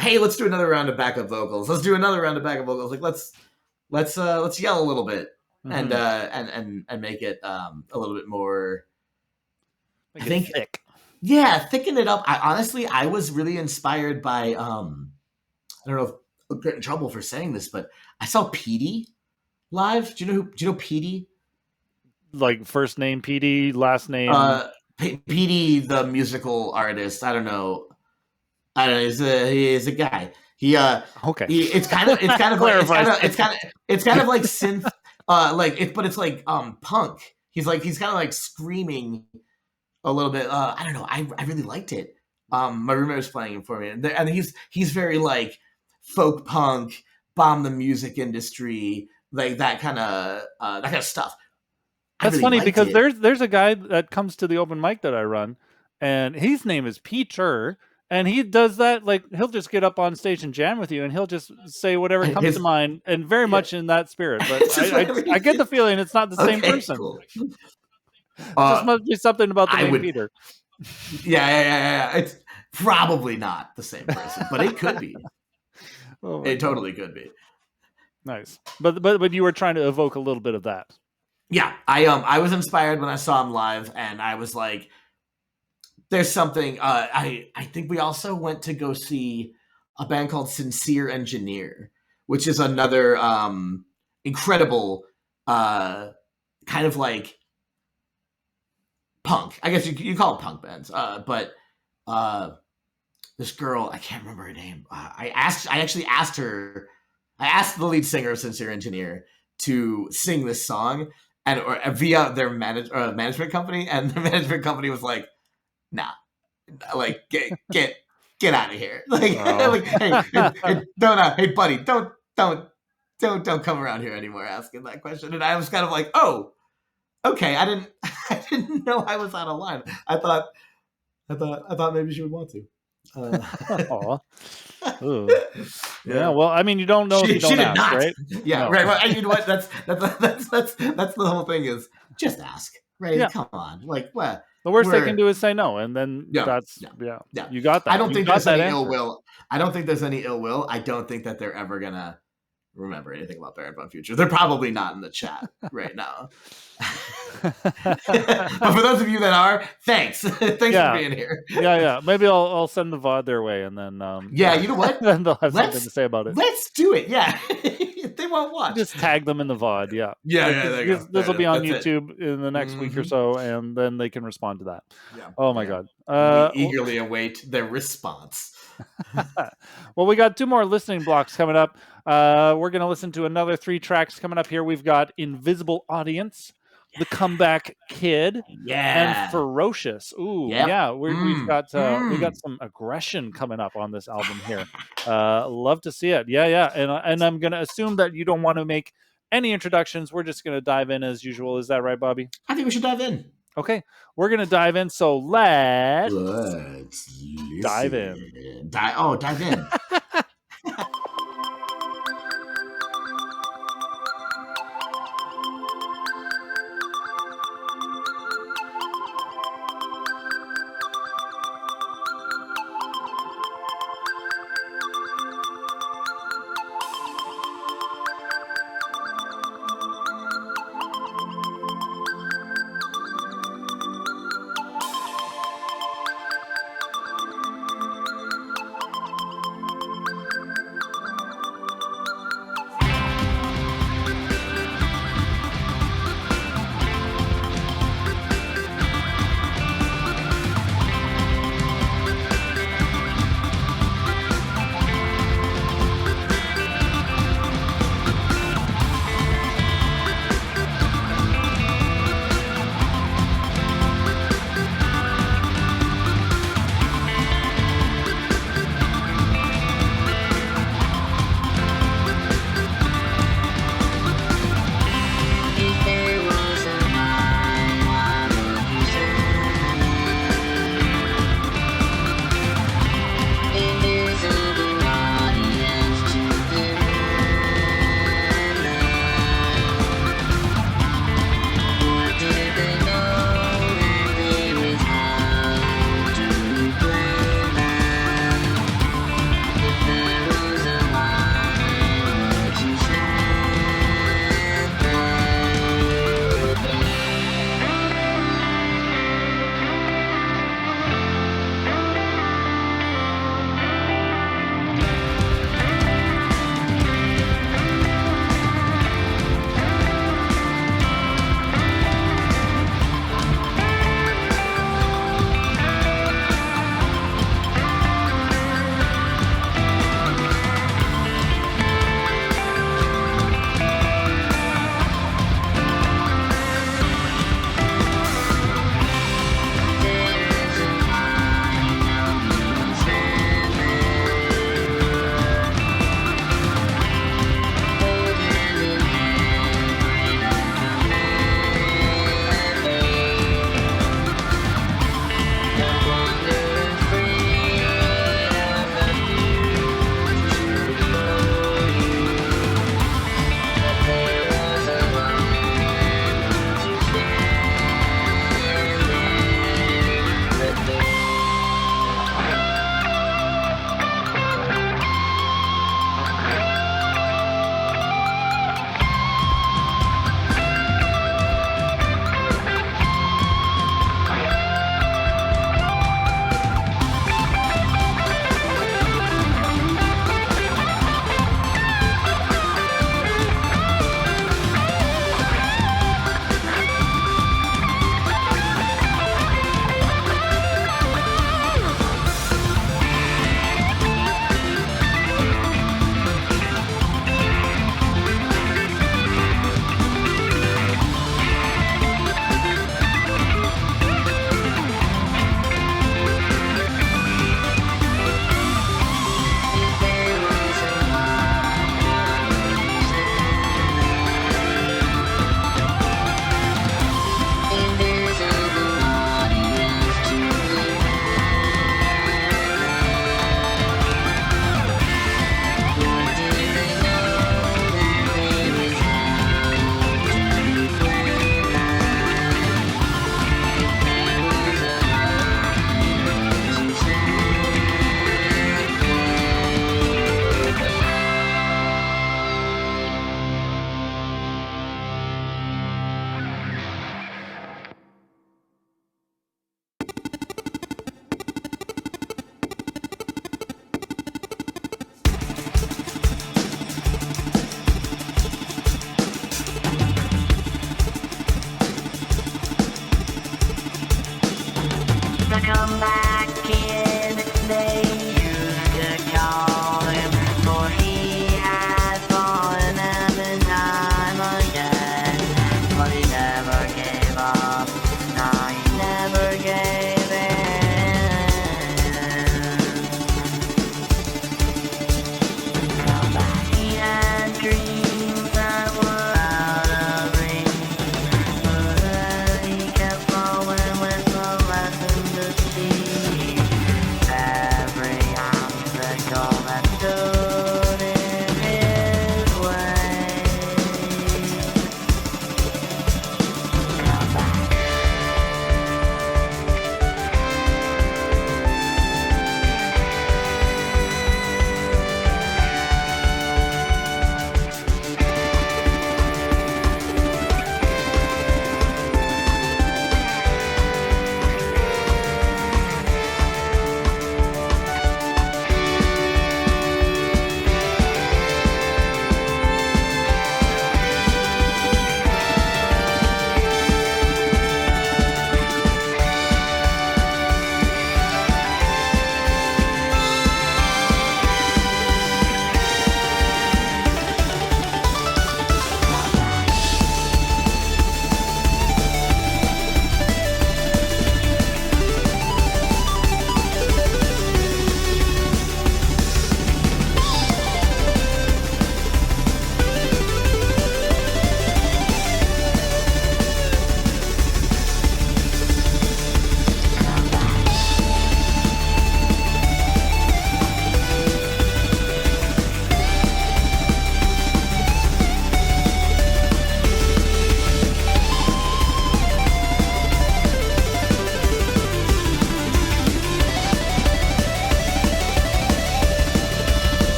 hey, let's do another round of backup vocals. Let's do another round of backup vocals. Like let's yell a little bit and make it a little bit more. I think thick. Yeah, thicken it up. I was really inspired by I don't know if I'll get in trouble for saying this, but I saw Petey live. Do you know Petey? Like first name Petey, last name Petey, the musical artist. I don't know. He is a guy. Okay. It's kind of like synth, but it's like punk. He's kind of like screaming a little bit. I don't know. I really liked it. My roommate was playing it for me, and he's very like folk punk, bomb the music industry, like that kind of stuff. That's really funny because there's a guy that comes to the open mic that I run, and his name is Peter. And he does that, like, he'll just get up on stage and jam with you, and he'll just say whatever comes to mind, and very much in that spirit. But I get the feeling it's not the same person. Cool. Just must be something about the name Peter. Yeah. It's probably not the same person, but it could be. It totally could be. Nice. But you were trying to evoke a little bit of that. Yeah, I was inspired when I saw him live, and I was like, there's something. I think we also went to go see a band called Sincere Engineer, which is another incredible kind of like punk. I guess you call it punk bands. But this girl, I can't remember her name. I actually asked her. I asked the lead singer of Sincere Engineer to sing this song, and via their management company, and the management company was like, "Nah, like get out of here!" Like, like hey, don't, hey buddy, don't come around here anymore asking that question. And I was kind of like, oh, okay, I didn't know I was out of line. I thought maybe she would want to. Aw. Ooh. Yeah. Well, I mean, you don't know if you don't she did ask, not. right? Yeah, No. right. Well, you know what? That's the whole thing is just ask, right? Yeah. Come on, like what? The worst they can do is say no, and then that's yeah. you got that. I don't You think got there's that any answer. ill will. I don't think there's any ill will. I don't think that they're ever gonna remember anything about Baron Future. They're probably not in the chat right now. But for those of you that are, thanks for being here. Yeah. Maybe I'll send the VOD their way, and then Yeah, you know what? then they'll have something to say about it. Let's do it. Yeah, they won't watch. Just tag them in the VOD. Yeah. There you go. This will be on That's YouTube in the next week or so, and then they can respond to that. Yeah. Oh my God. We eagerly await their response. Well, we got 2 more listening blocks coming up. We're going to listen to another 3 tracks coming up here. We've got Invisible Audience, The Comeback Kid, and Ferocious. Ooh, yeah. We've got some aggression coming up on this album here. Love to see it. Yeah. And I'm going to assume that you don't want to make any introductions. We're just going to dive in as usual. Is that right, Bobby? I think we should dive in. Okay, we're going to dive in. So let's dive in. Dive in.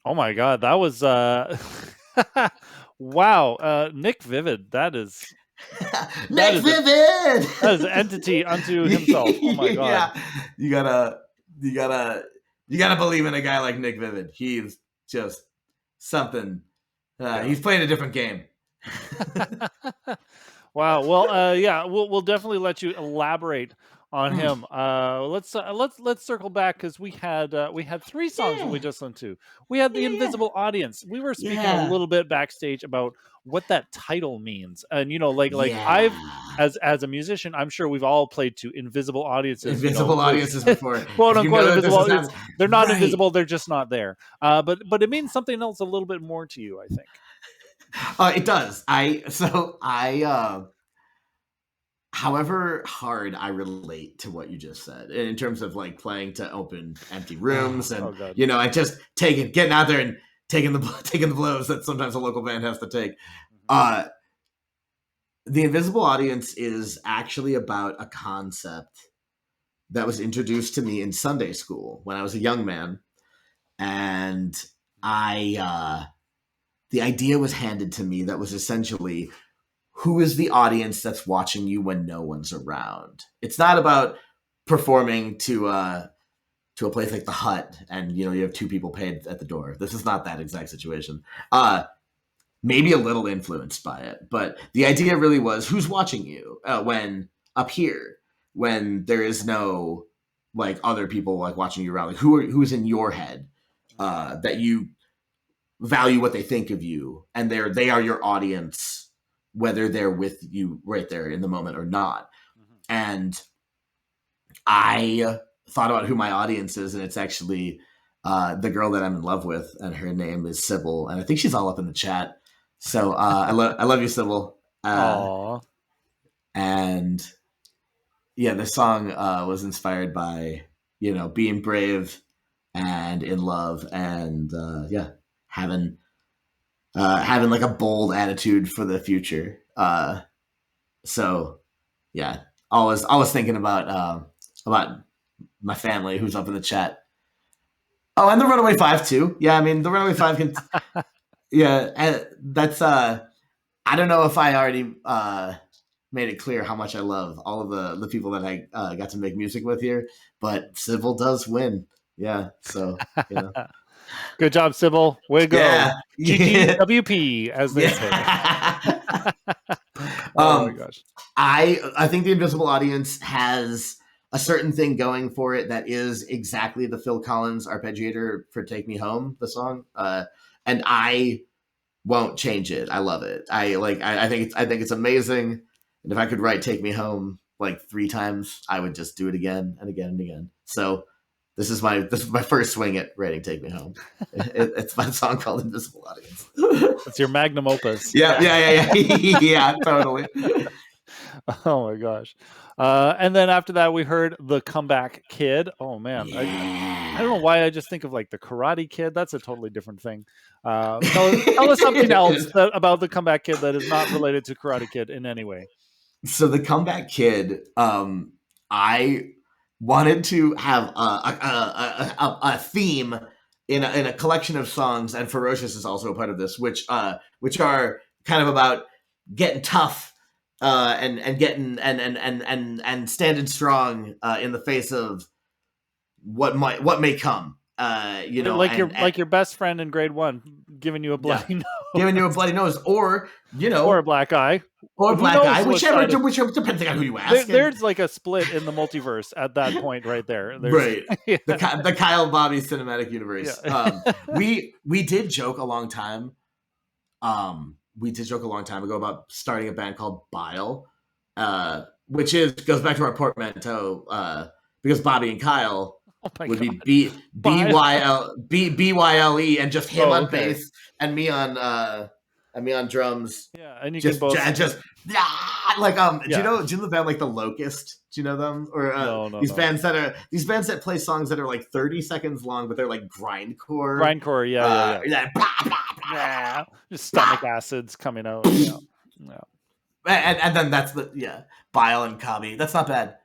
Oh my God, that was wow. Nick Vivid, that is Nick is Vivid. that is an entity unto himself. Oh my God. Yeah, you gotta, you gotta, you gotta believe in a guy like Nick Vivid. He's just something. He's playing a different game. Wow. Well, yeah, we'll definitely let you elaborate on him. Let's circle back because we had 3 songs that we just listened to. We had the Invisible Audience. We were speaking a little bit backstage about what that title means, and like I've as a musician, I'm sure we've all played to invisible audiences. Invisible audiences before, quote unquote invisible audience. They're not Right. invisible; they're just not there. But it means something else a little bit more to you, I think. It does. However hard I relate to what you just said in terms of like playing to open empty rooms and I just getting out there and taking the blows that sometimes a local band has to take. The Invisible Audience is actually about a concept that was introduced to me in Sunday school when I was a young man, and the idea was handed to me that was essentially, who is the audience that's watching you when no one's around? It's not about performing to a place like the Hut and you have 2 people paid at the door. This is not that exact situation. Maybe a little influenced by it, but the idea really was, who's watching you when up here, when there is no like other people like watching you around, like who's in your head that you value what they think of you, and they are your audience, whether they're with you right there in the moment or not. And I thought about who my audience is, and it's actually the girl that I'm in love with, and her name is Sybil, and I think she's all up in the chat. So I love you, Sybil. And yeah, the song was inspired by being brave and in love, and having like a bold attitude for the future. So yeah, always thinking about my family who's up in the chat. Oh, and the Runaway 5 too. Yeah, I mean the Runaway 5 can. Yeah, and that's I don't know if I already made it clear how much I love all of the people that I got to make music with here, but Sybil does win. Yeah, so Good job, Sybil. Way to go. Yeah. GGWP, as they say. Oh my gosh. I think the Invisible Audience has a certain thing going for it that is exactly the Phil Collins arpeggiator for Take Me Home, the song. And I won't change it. I love it. I think it's amazing. And if I could write Take Me Home like 3 times, I would just do it again and again and again. So this is my first swing at writing Take Me Home. It's my song called Invisible Audience. It's your magnum opus. Yeah. Yeah, totally. Oh my gosh. And then after that, we heard The Comeback Kid. Oh man. I don't know why I just think of like the Karate Kid. That's a totally different thing. Tell us something else about The Comeback Kid that is not related to Karate Kid in any way. So The Comeback Kid, I wanted to have a theme in a collection of songs, and Ferocious is also a part of this, which are kind of about getting tough and getting and standing strong in the face of what may come. Like your best friend in grade 1 giving you a bloody nose. Giving you a bloody nose, or or a black eye. Or black eye, whichever depending on who you ask. There's like a split in the multiverse at that point right there. Right. Yeah. The Kyle Bobby cinematic universe. Yeah. We did joke a long time. We did joke a long time ago about starting a band called Bile, which goes back to our portmanteau, because Bobby and Kyle would be BYLE, and just him on bass and me on drums. Yeah, and you can both like do you know the band like The Locust? Do you know them? Or bands that play songs that are like 30 seconds long, but they're like grindcore. Grindcore, yeah. Just stomach acids coming out. Yeah. And then that's Bile and Kabi. That's not bad.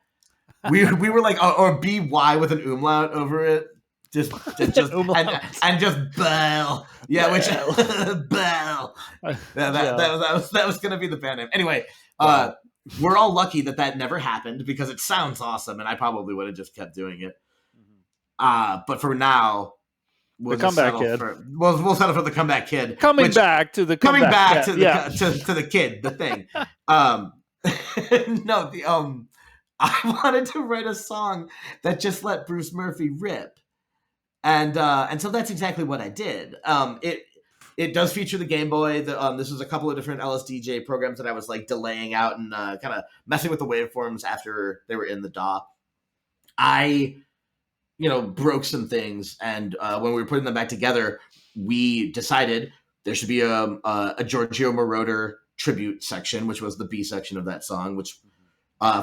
We were like, or BY with an umlaut over it. just Umlaut. and just bell. Yeah, which Bell. bell. Yeah. That was gonna be the band name. Anyway, Wow. we're all lucky that never happened because it sounds awesome, and I probably would have just kept doing it. But for now, we'll The just comeback settle kid. for we'll settle for the comeback kid. Coming which- back to the coming comeback. back to the yeah. to the kid, the thing. No, I wanted to write a song that just let Bruce Murphy rip, and so that's exactly what I did. It does feature the Game Boy. This was a couple of different LSDJ programs that I was like delaying out and kind of messing with the waveforms after they were in the DAW. I broke some things, and when we were putting them back together, we decided there should be a Giorgio Moroder tribute section, which was the B section of that song, which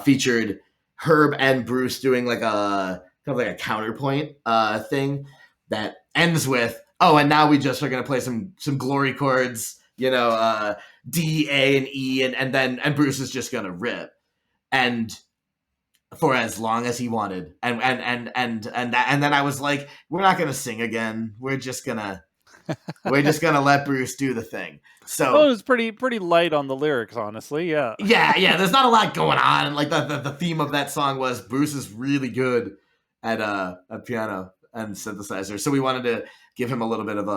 featured Herb and Bruce doing like a kind of like a counterpoint thing that ends with, oh, and now we just are gonna play some glory chords, D, A, and E, and Bruce is just gonna rip, and for as long as he wanted, and then I was like, we're not gonna sing again. We're just gonna let Bruce do the thing. So Well, it was pretty light on the lyrics, honestly. Yeah. yeah. There's not a lot going on, and like the theme of that song was Bruce is really good at piano and synthesizer. So we wanted to give him a little bit of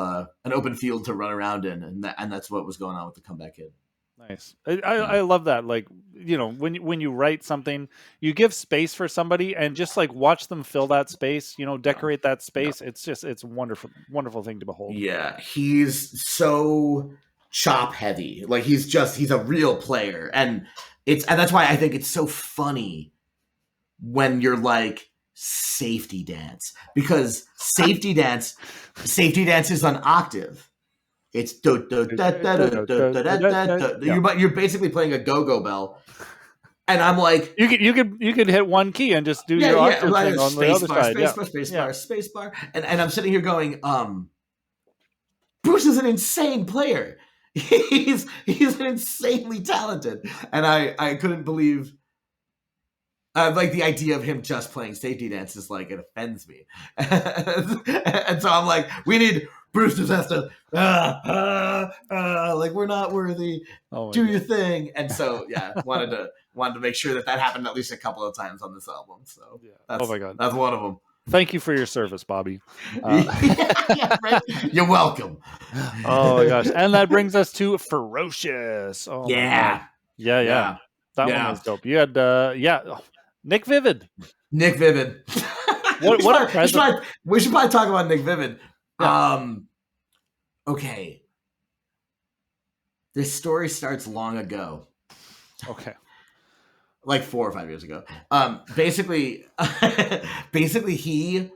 an open field to run around in, and that's what was going on with the Comeback Kid. Nice. I love that. Like, when you write something, you give space for somebody and just like watch them fill that space, decorate that space. It's a wonderful thing to behold. Yeah, he's so chop heavy. Like he's a real player, and that's why I think it's so funny when you're like safety dance, because safety dance is an octave. It's do do da da da da da da da. You're basically playing a go-go bell, and I'm like, You could hit one key and just do your octave thing on the other side. Space bar, and I'm sitting here going, Bruce is an insane player. He's insanely talented, and I couldn't believe. Like the idea of him just playing safety dance is like, it offends me, and so I'm like, we need Bruce just has to like, we're not worthy. Do your thing, and so yeah, wanted to make sure that happened at least a couple of times on this album. So Oh my God, that's one of them. Thank you for your service, Bobby. Right? You're welcome. Oh my gosh, and that brings us to Ferocious. Oh yeah. That one was dope. You had Nick Vivid. What we should probably talk about Nick Vivid. Yeah. Okay. This story starts long ago. Okay. Like 4 or 5 years ago. Basically he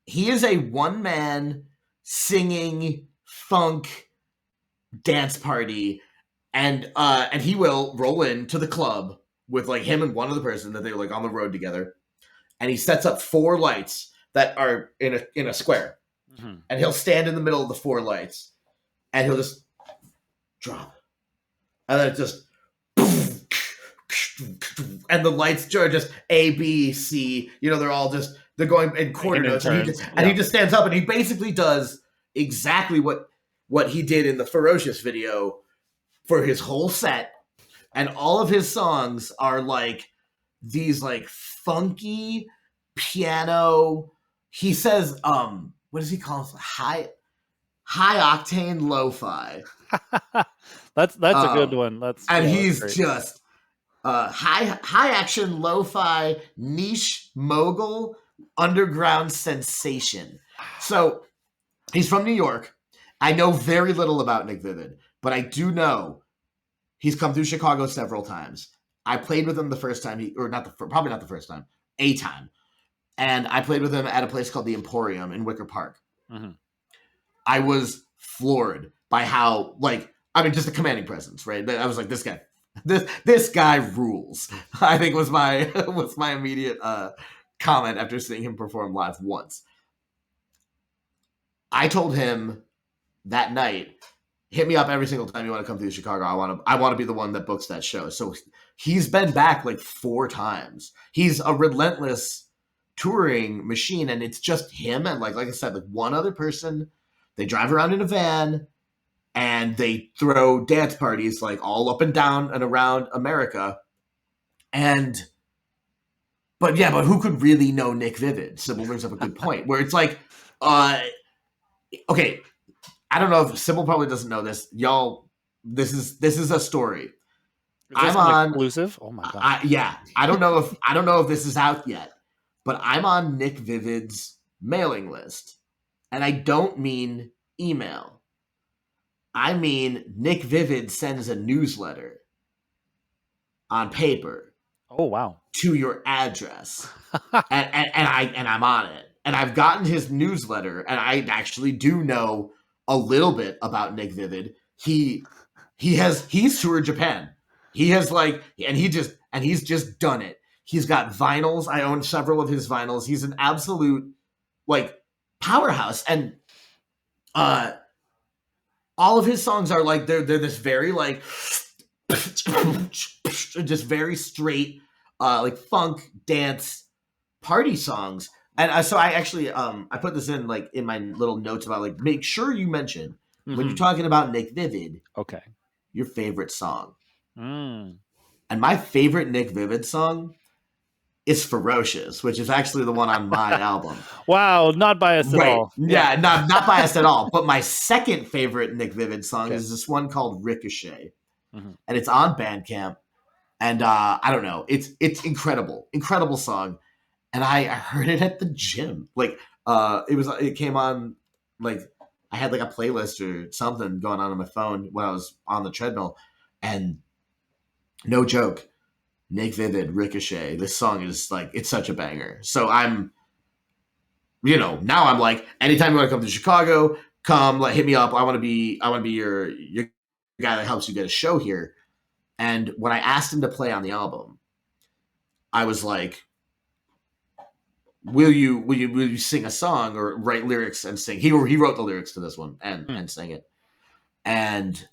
is a one-man singing funk dance party, and he will roll into the club with like him and one other person that they're like on the road together, and he sets up 4 lights that are in a square, and he'll stand in the middle of the 4 lights, and he'll just drop, and then it just, and the lights are just A, B, C. They're going in quarter notes, and he just stands up, and he basically does exactly what he did in the Ferocious video for his whole set. And all of his songs are like these like funky piano. He says, what does he call it? High octane lo-fi. That's a good one. He's great. just high action lo-fi niche mogul underground sensation. So he's from New York. I know very little about Nick Vivid, but I do know he's come through Chicago several times. I played with him the first time, probably not the first time, a time. And I played with him at a place called the Emporium in Wicker Park. Mm-hmm. I was floored by how, just a commanding presence, right? I was like, this guy rules. I think was my immediate comment after seeing him perform live once. I told him that night, hit me up every single time you want to come through Chicago. I want to be the one that books that show. So he's been back like 4 times. He's a relentless touring machine, and it's just him and like I said, like one other person. They drive around in a van and they throw dance parties like all up and down and around America. But who could really know Nick Vivid? Sybil brings up a good point where it's like, okay, I don't know if Sybil probably doesn't know this, y'all. This is a story. I'm on exclusive. Oh my god! I don't know if this is out yet, but I'm on Nick Vivid's mailing list, and I don't mean email. I mean Nick Vivid sends a newsletter on paper. Oh wow! To your address, and I'm on it, and I've gotten his newsletter, and I actually do know a little bit about Nick Vivid. He's toured Japan. He has he's just done it. He's got vinyls. I own several of his vinyls. He's an absolute like powerhouse, and all of his songs are like they're this very like just very straight like funk dance party songs. And so I actually I put this in like in my little notes about like make sure you mention when you're talking about Nick Vivid, okay, your favorite song. And my favorite Nick Vivid song is Ferocious, which is actually the one on my album. Wow, not biased at all. Yeah, not biased at all. But my second favorite Nick Vivid song is this one called Ricochet. And it's on Bandcamp. And I don't know. It's incredible song. And I heard it at the gym. Like it came on like I had like a playlist or something going on my phone when I was on the treadmill. And no joke, Nick Vivid, Ricochet. This song is like it's such a banger. So I'm now I'm like, anytime you want to come to Chicago, come hit me up. I want to be your guy that helps you get a show here. And when I asked him to play on the album, I was like, will you sing a song or write lyrics and sing? He wrote the lyrics to this one and sang it. And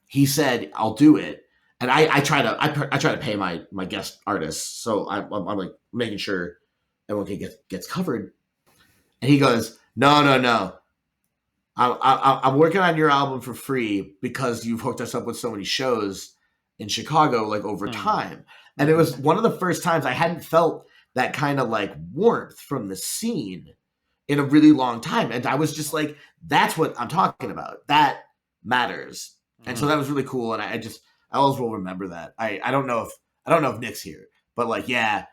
he said, I'll do it. And I try to pay my guest artists. So I'm like making sure everyone gets covered. And he goes, no. I'm working on your album for free because you've hooked us up with so many shows in Chicago, like over time. And it was one of the first times I hadn't felt that kind of like warmth from the scene in a really long time. And I was just like, that's what I'm talking about. That matters. And so that was really cool. And I always will remember that. I don't know if Nick's here, but like, yeah.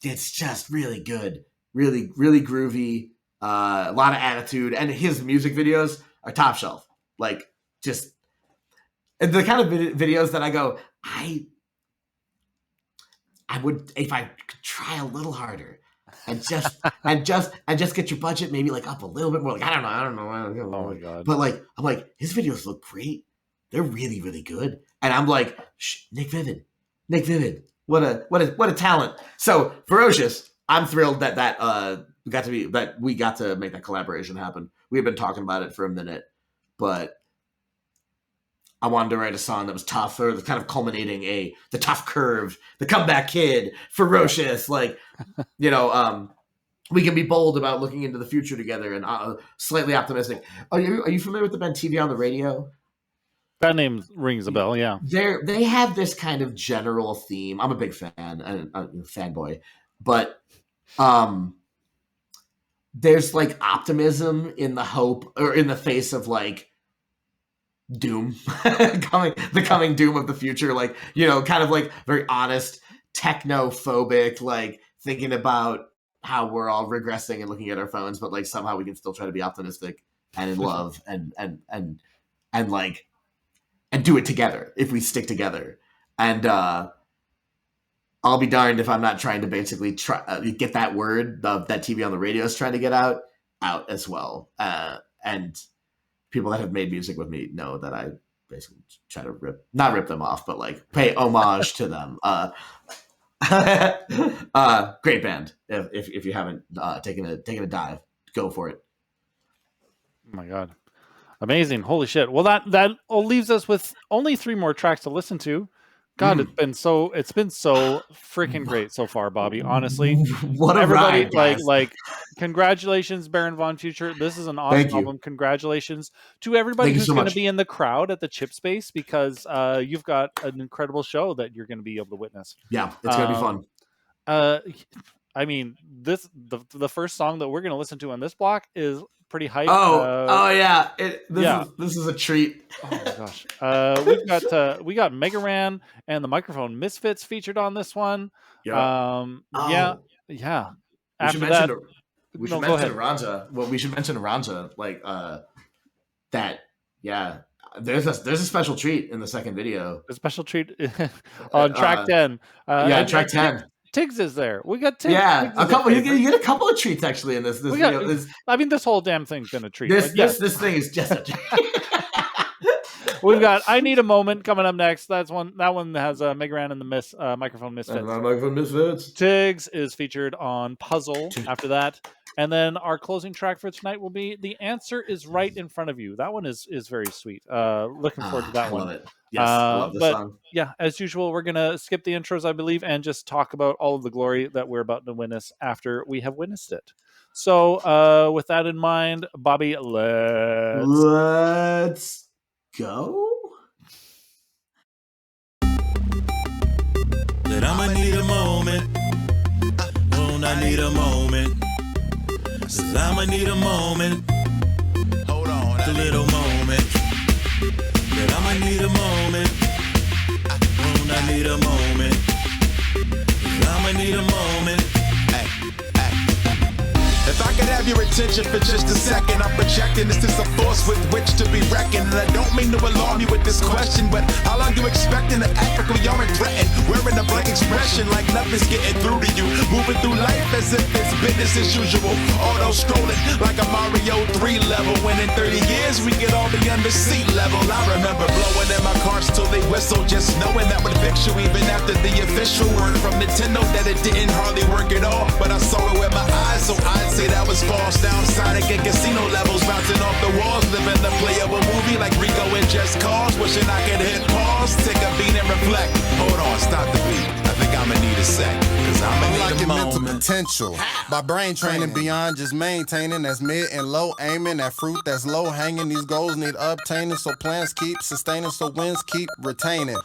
It's just really good. Really, really groovy. A lot of attitude, and his music videos are top shelf. Like just the kind of videos that I go, I would if I could try a little harder and just get your budget maybe like up a little bit more. Like I don't know. Oh my god! But like I'm like his videos look great. They're really really good, and I'm like Nick Vivid, what a talent. So Ferocious. I'm thrilled that we got to make that collaboration happen. We had been talking about it for a minute, but I wanted to write a song that was tough, or the kind of culminating the tough curve, the comeback kid, Ferocious, like, we can be bold about looking into the future together and slightly optimistic. Are you familiar with the band TV on the Radio? That name rings a bell, yeah. They have this kind of general theme. I'm a big fan and fanboy, but there's like optimism in the hope or in the face of like doom the coming doom of the future, like kind of like very honest technophobic, like thinking about how we're all regressing and looking at our phones, but like somehow we can still try to be optimistic and in love and do it together if we stick together. And I'll be darned if I'm not trying to basically get that word that TV on the radio is trying to get out as well. And people that have made music with me know that I basically try to not rip them off, but like pay homage to them. Great band. If you haven't taken a dive, go for it. Oh my god, amazing! Holy shit! Well, that leaves us with only 3 more tracks to listen to. God, it's been so freaking great so far, Bobby. Honestly, What a everybody, ride, guys. congratulations, Baron Von Future. This is an awesome Thank you. album. Congratulations to everybody Thank you who's so going to much. be in the crowd at the Chip Space, because you've got an incredible show that you're going to be able to witness. Yeah, it's gonna be fun. I mean, the first song that we're going to listen to on this block is pretty hype. Oh yeah, this is a treat. Oh my gosh. We got Mega Ran and the Microphone Misfits featured on this one. Yeah. Yeah. We After should that, mention we no, should go mention ahead. Aranja. Well, we should mention Aranja. That. Yeah. There's a special treat in the second video. A special treat on track 10. Yeah, track 10. Tiggs is there. We got Tiggs. Yeah, Tiggs a is couple. a You favorite. get a couple of treats actually in this video. I mean, this whole damn thing's been a treat. This but yeah. this thing is just a treat. We've got I Need a Moment coming up next. That one has Mega Ran and the Microphone Misfits. Microphone Misfits. Tiggs is featured on Puzzle after that. And then our closing track for tonight will be The Answer Is Right in Front of You. That one is very sweet. Looking forward to that I one. love it. Yes, I love this song. Yeah, as usual, we're going to skip the intros, I believe, and just talk about all of the glory that we're about to witness after we have witnessed it. So with that in mind, Bobby, Let's go. That I'ma need a moment. Won't I need a moment? 'Cause I'ma need a moment. Hold on, a little moment. That I'ma need a moment. Won't I need a moment? 'Cause I'ma need a moment. Hey, hey. If I could have your attention for just a second, I'm projecting this is a force with which to be reckoned. And I don't mean to alarm you with this question, but how long you expecting to act like we aren't threatened? Wearing a blank expression like nothing's getting through to you. Moving through life as if it's business as usual. Auto scrolling like a Mario 3 level. When in 30 years we get all the under seat level. I remember blowing in my cars till they whistle, just knowing that would fix you even after the official word from Nintendo that it didn't hardly work at all. But I saw it with my eyes, so I'd say that was false. Down Sonic and casino levels, bouncing off the walls, living the playable movie like Rico and Just Cause. Wishing I could hit pause, take a beat and reflect. Hold on, stop the beat. I think I'ma need a sec, 'cause I'ma need a Unlocking mental moment. potential by brain training beyond just maintaining. That's mid and low aiming at fruit that's low hanging. These goals need obtaining, so plans keep sustaining, so wins keep retaining.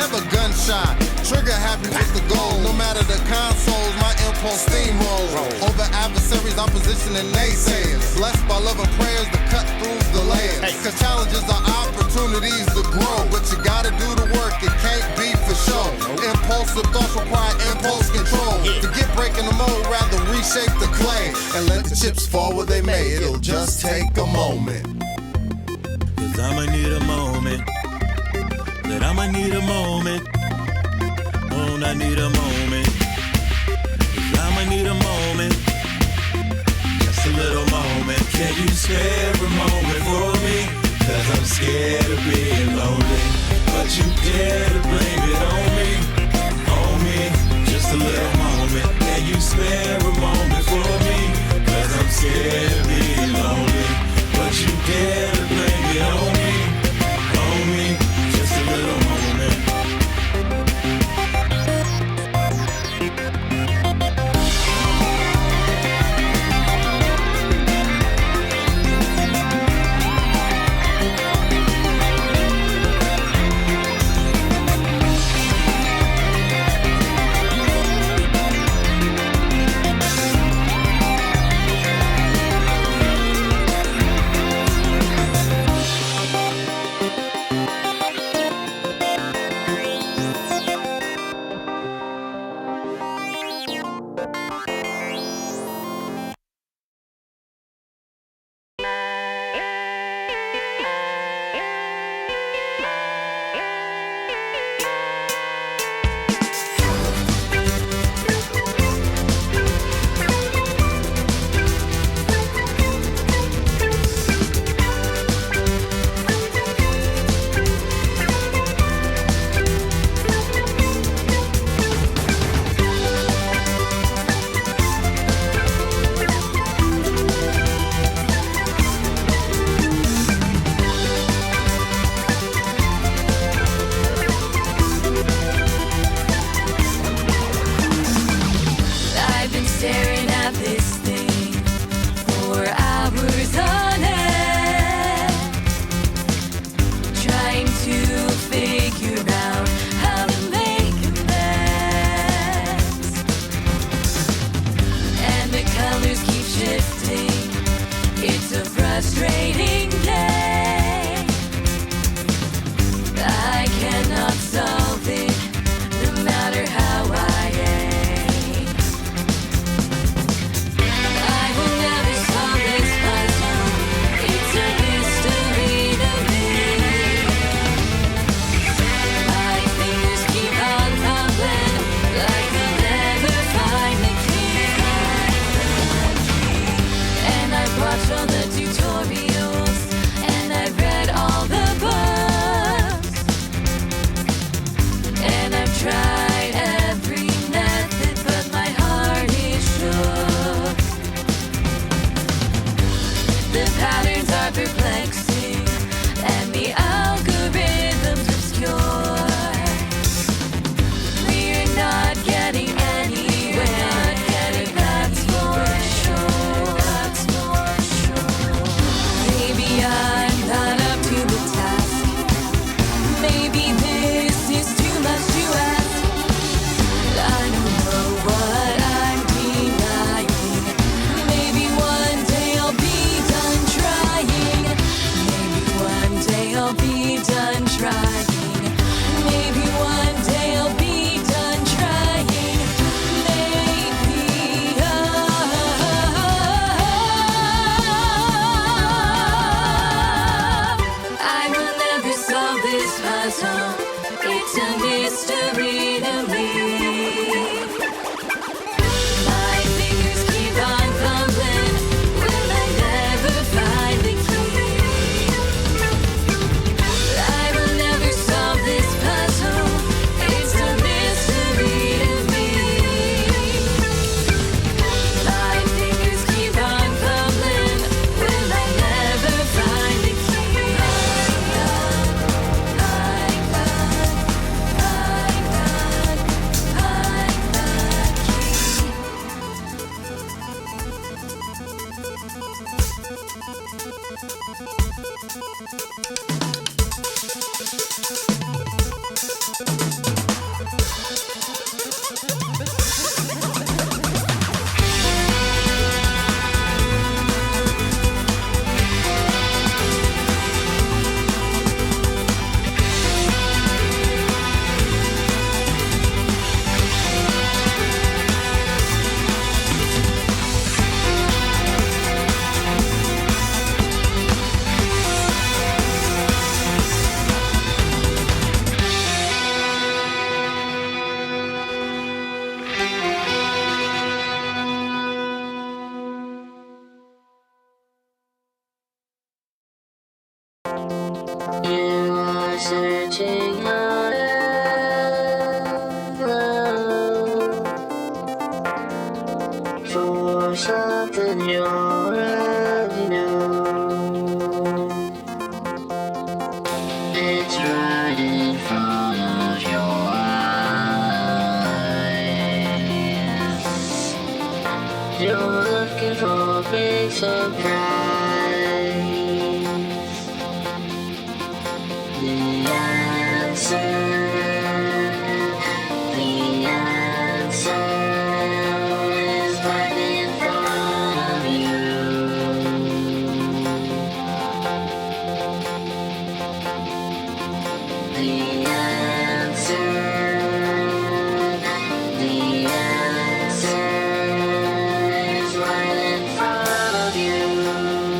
Never gun shy, trigger happy with the goal. No matter the consoles, my impulse steamroll. Over adversaries, opposition and naysayers. Blessed by love and prayers to cut through the layers. Cause challenges are opportunities to grow. But you gotta do the work, it can't be for show. Impulsive thoughts require impulse control. To get breaking the mold, rather reshape the clay. And let the chips fall where they may, it'll just take a moment. 'Cause I'ma need a moment. That I'ma need a moment. Won't I need a moment? 'Cause I'ma need a moment. Just a little moment. Can you spare a moment for me? 'Cause I'm scared of being lonely. But you dare to blame it on me. On me. Just a little moment. Can you spare a moment for me? 'Cause I'm scared of being lonely. But you dare to blame it on me. On me. Just a little moment. frustrating day. I cannot solve it, no matter how I aim. I will never solve this puzzle. It's a mystery to me. My fingers keep on fumbling, like I'll never find the key. And I've watched all the tutorials, and I've read all the books, and I've tried every method, but my heart is shook. The patterns are perplexing, and the algorithms obscure. We're not getting anywhere, that's for sure. That's for sure. Maybe I'm not up to the task. Maybe this is too much to ask. I don't know what I'm denying. Maybe one day I'll be done trying. Maybe one day I'll be done trying. Maybe one day I'll be done trying. Maybe I will never solve this puzzle. It's a mystery to me. My fingers keep on fumbling. Will I never find the key? I will never solve this puzzle. It's a mystery to me. My fingers keep on fumbling. Will I never find the key? You are searching out for something you already know. It's right in front of your eyes. You're looking for a big surprise. The answer is right in front of you. The answer is right in front of you.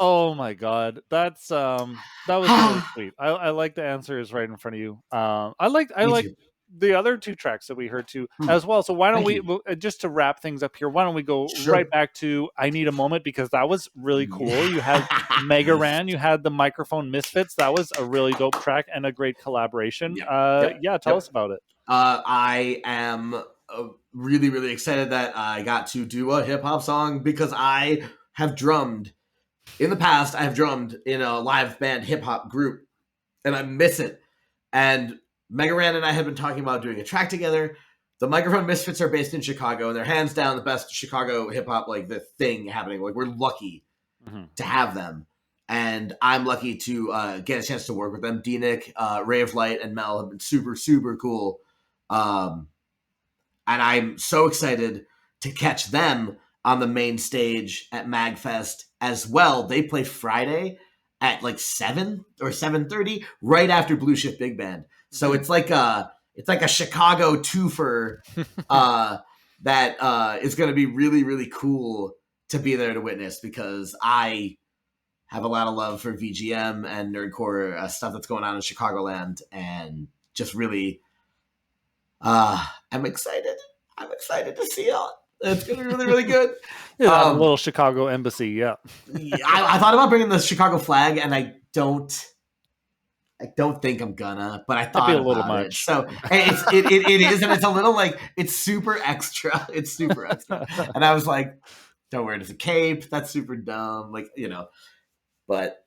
Oh my god, that was really sweet. I like the answer is right in front of you. I Me like too. the other two tracks that we heard too as well. So why don't Thank we just to wrap things up here? Why don't we go Sure. right back to "I Need a Moment" because that was really cool. You had Mega Ran, you had the Microphone Misfits. That was a really dope track and a great collaboration. Yeah, tell us about it. I am really, really excited that I got to do a hip hop song because I have drummed in the past. I have drummed in a live band hip hop group, and I miss it. And Mega Ran and I have been talking about doing a track together. The Microphone Misfits are based in Chicago, and they're hands down the best Chicago hip hop, like the thing happening. Like we're lucky to have them, and I'm lucky to get a chance to work with them. D-Nick, Ray of Light, and Mel have been super, super cool. And I'm so excited to catch them on the main stage at MagFest as well. They play Friday at like 7 or 7:30, right after Blue Shift Big Band. So it's like a Chicago twofer that is going to be really, really cool to be there to witness because I have a lot of love for VGM and nerdcore stuff that's going on in Chicagoland, and just really, I'm excited. I'm excited to see it. It's going to be really, really good. Yeah, a little Chicago embassy. Yeah, I thought about bringing the Chicago flag, and I don't think I'm gonna, but I thought that'd be a little about much. it. So it is, and it's a little like it's super extra. It's super extra, and I was like, "Don't wear it as a cape. That's super dumb." Like but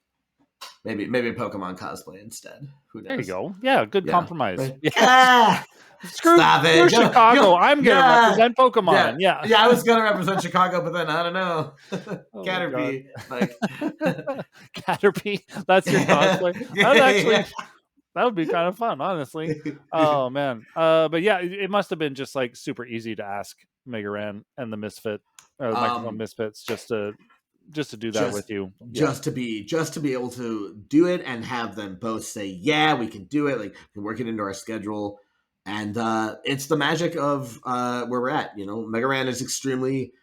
maybe a Pokemon cosplay instead. Who knows? There you go. Yeah, good compromise. Right. Yeah. Screw Chicago. I'm gonna represent Pokemon. Yeah. I was gonna represent Chicago, but then I don't know. Oh Caterpie, like Caterpie. That's your cosplay. That's actually that would be kind of fun, honestly. Oh man. But yeah, it must have been just like super easy to ask Mega Ran and the Misfit or the Microphone Misfits just to do that with you. Just to be able to do it and have them both say, yeah, we can do it. Like we can work it into our schedule. And it's the magic of where we're at. Mega Ran is extremely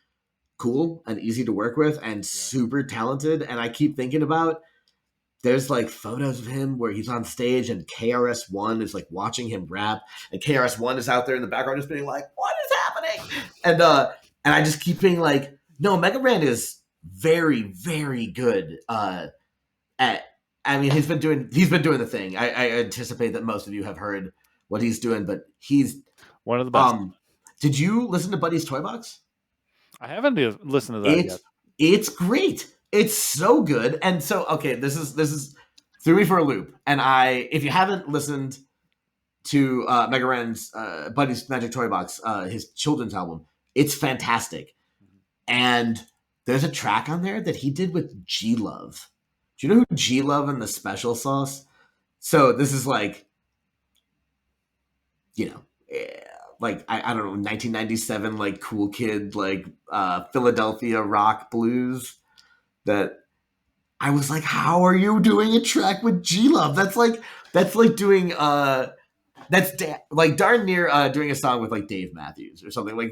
cool and easy to work with and super talented. And I keep thinking about, there's like photos of him where he's on stage and KRS-One is like watching him rap. And KRS-One is out there in the background just being like, what is happening? And I just keep being like, no, Mega Ran is very, very good he's been doing the thing. I anticipate that most of you have heard what he's doing, but he's one of the best. Did you listen to Buddy's Toy Box? I haven't listened to that yet. It's great. It's so good. And so, okay, this is threw me for a loop. And if you haven't listened to Mega Ran's Buddy's Magic Toy Box, his children's album, it's fantastic. And there's a track on there that he did with G Love. Do you know who G Love and the Special Sauce? So this is like, like I don't know, 1997, like cool kid, like Philadelphia rock blues. That I was like, how are you doing a track with G Love? That's like doing like darn near doing a song with like Dave Matthews or something like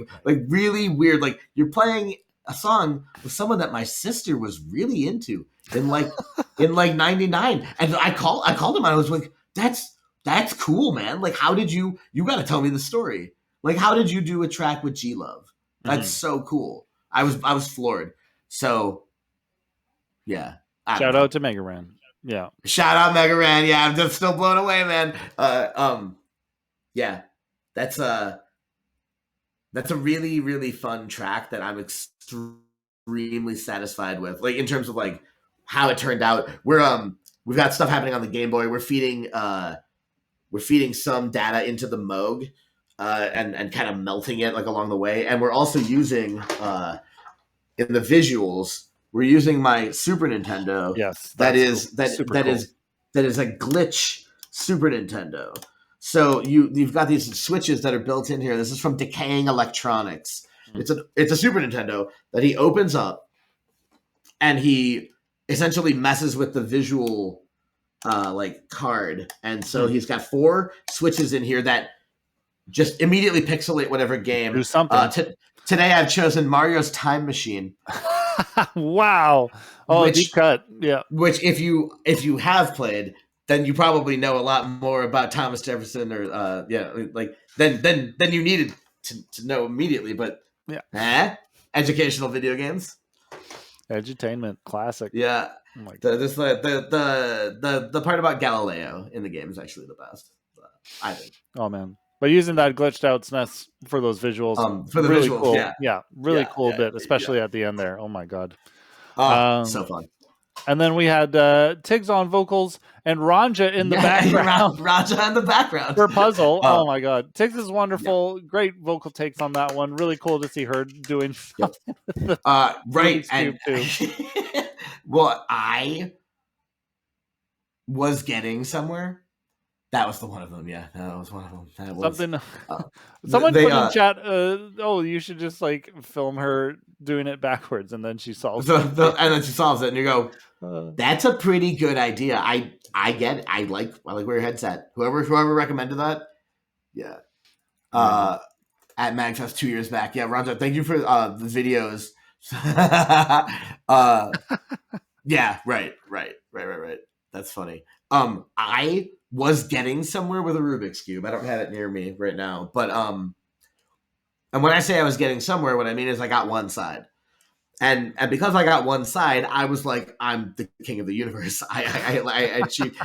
really weird. Like you're playing a song with someone that my sister was really into in like 99. And I called him and I was like, that's cool, man. Like, how did you got to tell me the story. Like, how did you do a track with G Love? That's so cool. I was floored. So yeah. Shout out to Mega Ran. Yeah. Shout out Mega Ran. Yeah. I'm just still blown away, man. Yeah, that's a really, really fun track that I'm extremely satisfied with. Like in terms of like how it turned out. We've got stuff happening on the Game Boy. We're feeding some data into the Moog and kind of melting it like along the way. And we're also using in the visuals, we're using my Super Nintendo. Yes, that is a glitch Super Nintendo. So you've got these switches that are built in here. This is from Decaying Electronics. It's a Super Nintendo that he opens up, and he essentially messes with the visual like card. And so he's got 4 switches in here that just immediately pixelate whatever game. Do something. Today I've chosen Mario's Time Machine. Wow. Oh, Which- deep cut. Yeah. Which, if you have played, then you probably know a lot more about Thomas Jefferson, or then you needed to know immediately. But educational video games. Edutainment. Classic. Yeah. Oh my God. The part about Galileo in the game is actually the best, I think. Oh man. But using that glitched out SNES for those visuals, For the really visuals, cool. yeah. Really Yeah, cool yeah, bit, yeah, especially at the end there. Oh my God. So fun. And then we had Tiggs on vocals and Ranja in the background Raja in the background for Puzzle. Oh my God. Tiggs is wonderful. Great vocal takes on that one. Really cool to see her doing something with the right. Rubik's And Cube, too. well, I was getting somewhere. That was the one of them. Yeah, that was one of them. That was Something. Someone they, put in chat, you should just like film her doing it backwards, and then she solves it. and then she solves it, and you go, "That's a pretty good idea." I get it. I like where your head's at. Whoever recommended that, yeah. At MagFest 2 years back, yeah. Ronja, thank you for the videos. Yeah, right. That's funny. I was getting somewhere with a Rubik's Cube. I don't have it near me right now, but and when I say I was getting somewhere, what I mean is I got one side, and because I got one side, I was like, I'm the king of the universe. I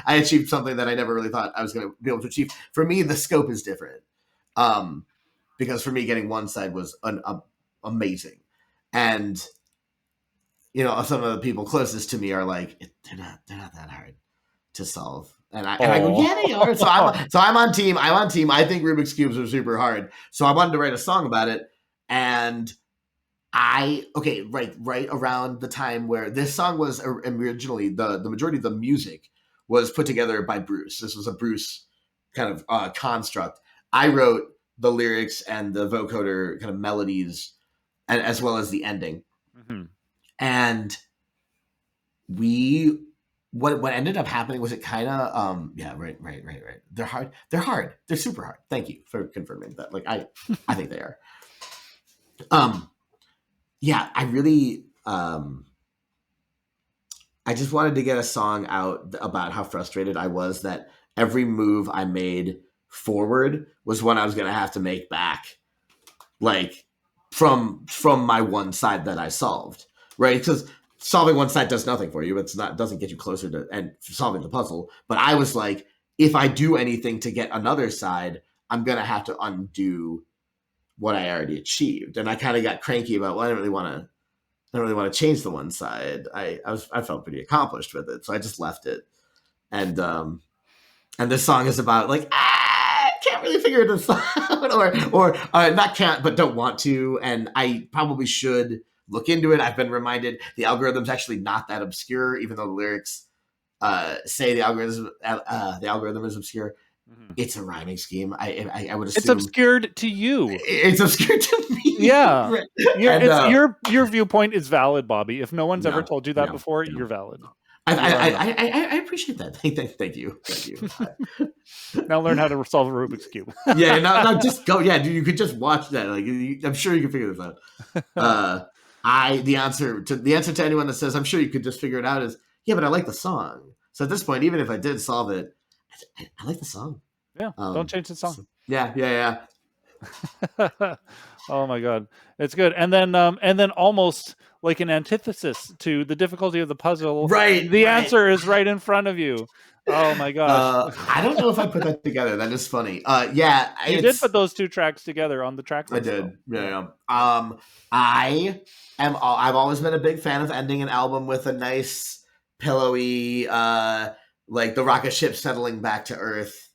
achieved something that I never really thought I was going to be able to achieve. For me, the scope is different, because for me, getting one side was amazing, and some of the people closest to me are like, they're not that hard to solve. And I go, yeah, they are. So I'm on team. I think Rubik's Cubes are super hard. So I wanted to write a song about it. And right around the time where this song was originally, the majority of the music was put together by Bruce. This was a Bruce kind of construct. I wrote the lyrics and the vocoder kind of melodies, and as well as the ending. Mm-hmm. And what ended up happening was it kind of right. They're hard. They're super hard. Thank you for confirming that. Like I think they are. I really I just wanted to get a song out about how frustrated I was that every move I made forward was one I was going to have to make back, like from my one side that I solved, right? Because solving one side does nothing for you. Doesn't get you closer to and solving the puzzle. But I was like, if I do anything to get another side, I'm gonna have to undo what I already achieved. And I kind of got cranky about, well, I don't really want to change the one side. I felt pretty accomplished with it, so I just left it. And this song is about like, I can't really figure this out, or not can't, but don't want to. And I probably should look into it. I've been reminded the algorithm's actually not that obscure, even though the lyrics say the algorithm is obscure. Mm-hmm. It's a rhyming scheme. I would assume It's obscured to you. It's obscure to me. Yeah. Right. Your viewpoint is valid, Bobby. If no one's ever told you that before, you're valid. I appreciate that. Thank you. Now learn how to solve a Rubik's Cube. Yeah, no, just go. Yeah, you could just watch that. Like, I'm sure you can figure this out. The answer to anyone that says I'm sure you could just figure it out is, yeah, but I like the song. So at this point, even if I did solve it, I like the song. Yeah, don't change the song. So, yeah. Oh my God, it's good. And then almost like an antithesis to the difficulty of the puzzle, right? The answer is right in front of you. Oh my gosh. I don't know if I put that together. That is funny. You did put those two tracks together on the track list. I did. Yeah. I've always been a big fan of ending an album with a nice pillowy, like the rocket ship settling back to Earth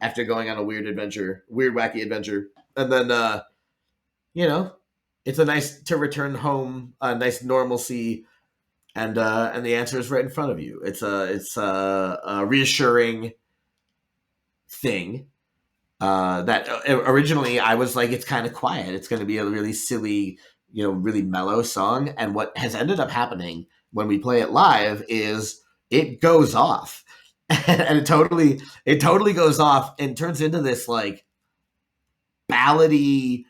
after going on a weird wacky adventure. And then, it's a nice to return home, a nice normalcy. And the answer is right in front of you. It's a reassuring thing that originally I was like, it's kind of quiet. It's going to be a really silly, really mellow song. And what has ended up happening when we play it live is it goes off, and it totally goes off and turns into this like ballady,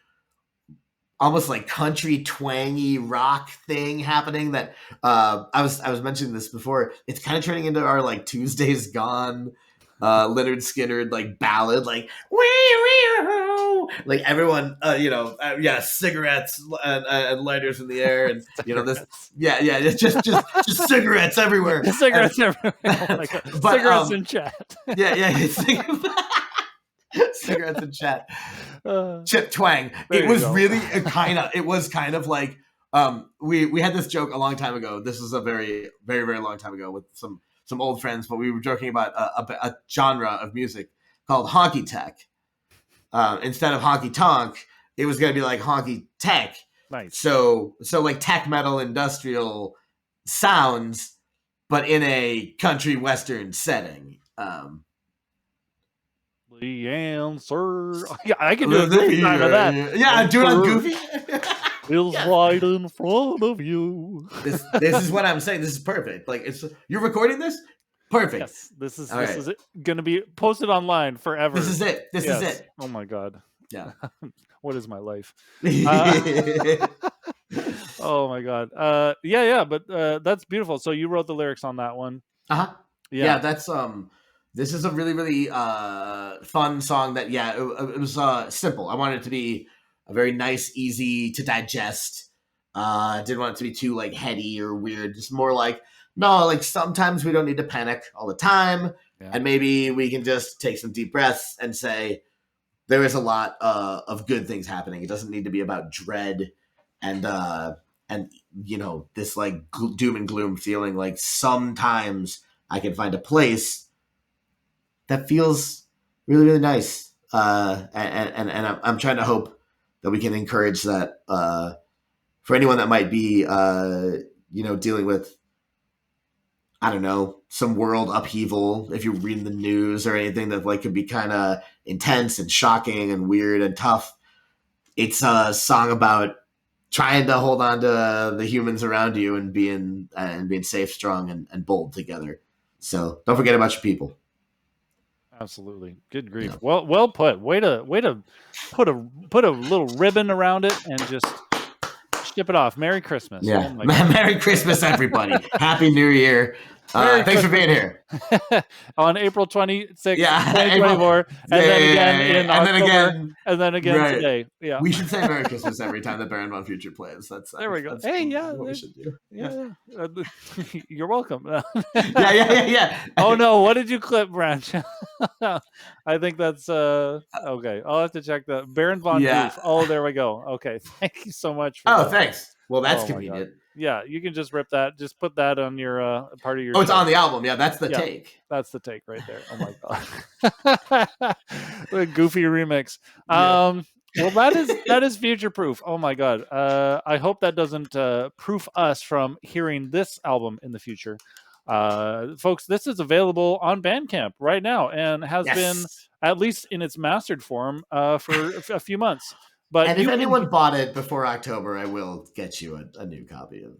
almost like country twangy rock thing happening that I was mentioning this before. It's kind of turning into our like Tuesday's Gone Leonard Skinner like ballad, like like everyone cigarettes and lighters in the air, and this just cigarettes everywhere. Cigarettes everywhere. Oh my God. But, Cigarettes in chat. Cigarettes in chat. Chip twang. There It you was go. really it was kind of like we had this joke a long time ago. This was a very, very, very long time ago with some old friends, but we were joking about a genre of music called honky tech. Instead of honky tonk, it was going to be like honky tech. Nice. So like tech metal industrial sounds, but in a country western setting. The answer. Yeah, I can do a great time of that. Yeah, do it on Goofy. Is right in front of you. This is what I'm saying. This is perfect. Like you're recording this? Perfect. Yes, this is All is going to be posted online forever. This is it. This is Yes. it. Oh my God. Yeah. What is my life? Uh, Oh my God. Yeah, but that's beautiful. So you wrote the lyrics on that one. uh-huh. Yeah. Yeah, that's this is a really, really fun song that it was simple. I wanted it to be a very nice, easy to digest. Didn't want it to be too like heady or weird. Just more like, no, like sometimes we don't need to panic all the time. Yeah. And maybe we can just take some deep breaths and say there is a lot of good things happening. It doesn't need to be about dread and this like doom and gloom feeling. Like sometimes I can find a place that feels really, really nice. And I'm trying to hope that we can encourage that for anyone that might be, dealing with, I don't know, some world upheaval. If you're reading the news or anything that like could be kind of intense and shocking and weird and tough, it's a song about trying to hold on to the humans around you and being safe, strong, and bold together. So don't forget about your people. Absolutely. Good grief. Yeah. Well put. Way to put a little ribbon around it and just ship it off. Merry Christmas. Yeah. Oh my God. Merry Christmas, everybody. Happy New Year. Merry Thanks for being here. On April 26th, Yeah, 2024, and then again in and October, then again, and then again right. today. Yeah. We should say Merry Christmas every time that Baron Von Future plays. There we go. That's Hey, yeah, what we should do. Yeah. You're welcome. Yeah. Oh no, what did you clip, Branch? I think that's okay. I'll have to check that. Baron Von Yeah. Goof. Oh, there we go. Okay. Thank you so much for Oh, that. thanks. Well, that's Oh, my convenient. Yeah, you can just rip that. Just put that on your part of your Oh, it's show. on the album. Yeah, that's the Yeah. take. That's the take right there. Oh my God. The goofy remix. Yeah. Well, that is future proof. Oh my God. I hope that doesn't proof us from hearing this album in the future. Folks, this is available on Bandcamp right now and has been, at least in its mastered form, for a few months. But And if you can- anyone bought it before October, I will get you a new copy of,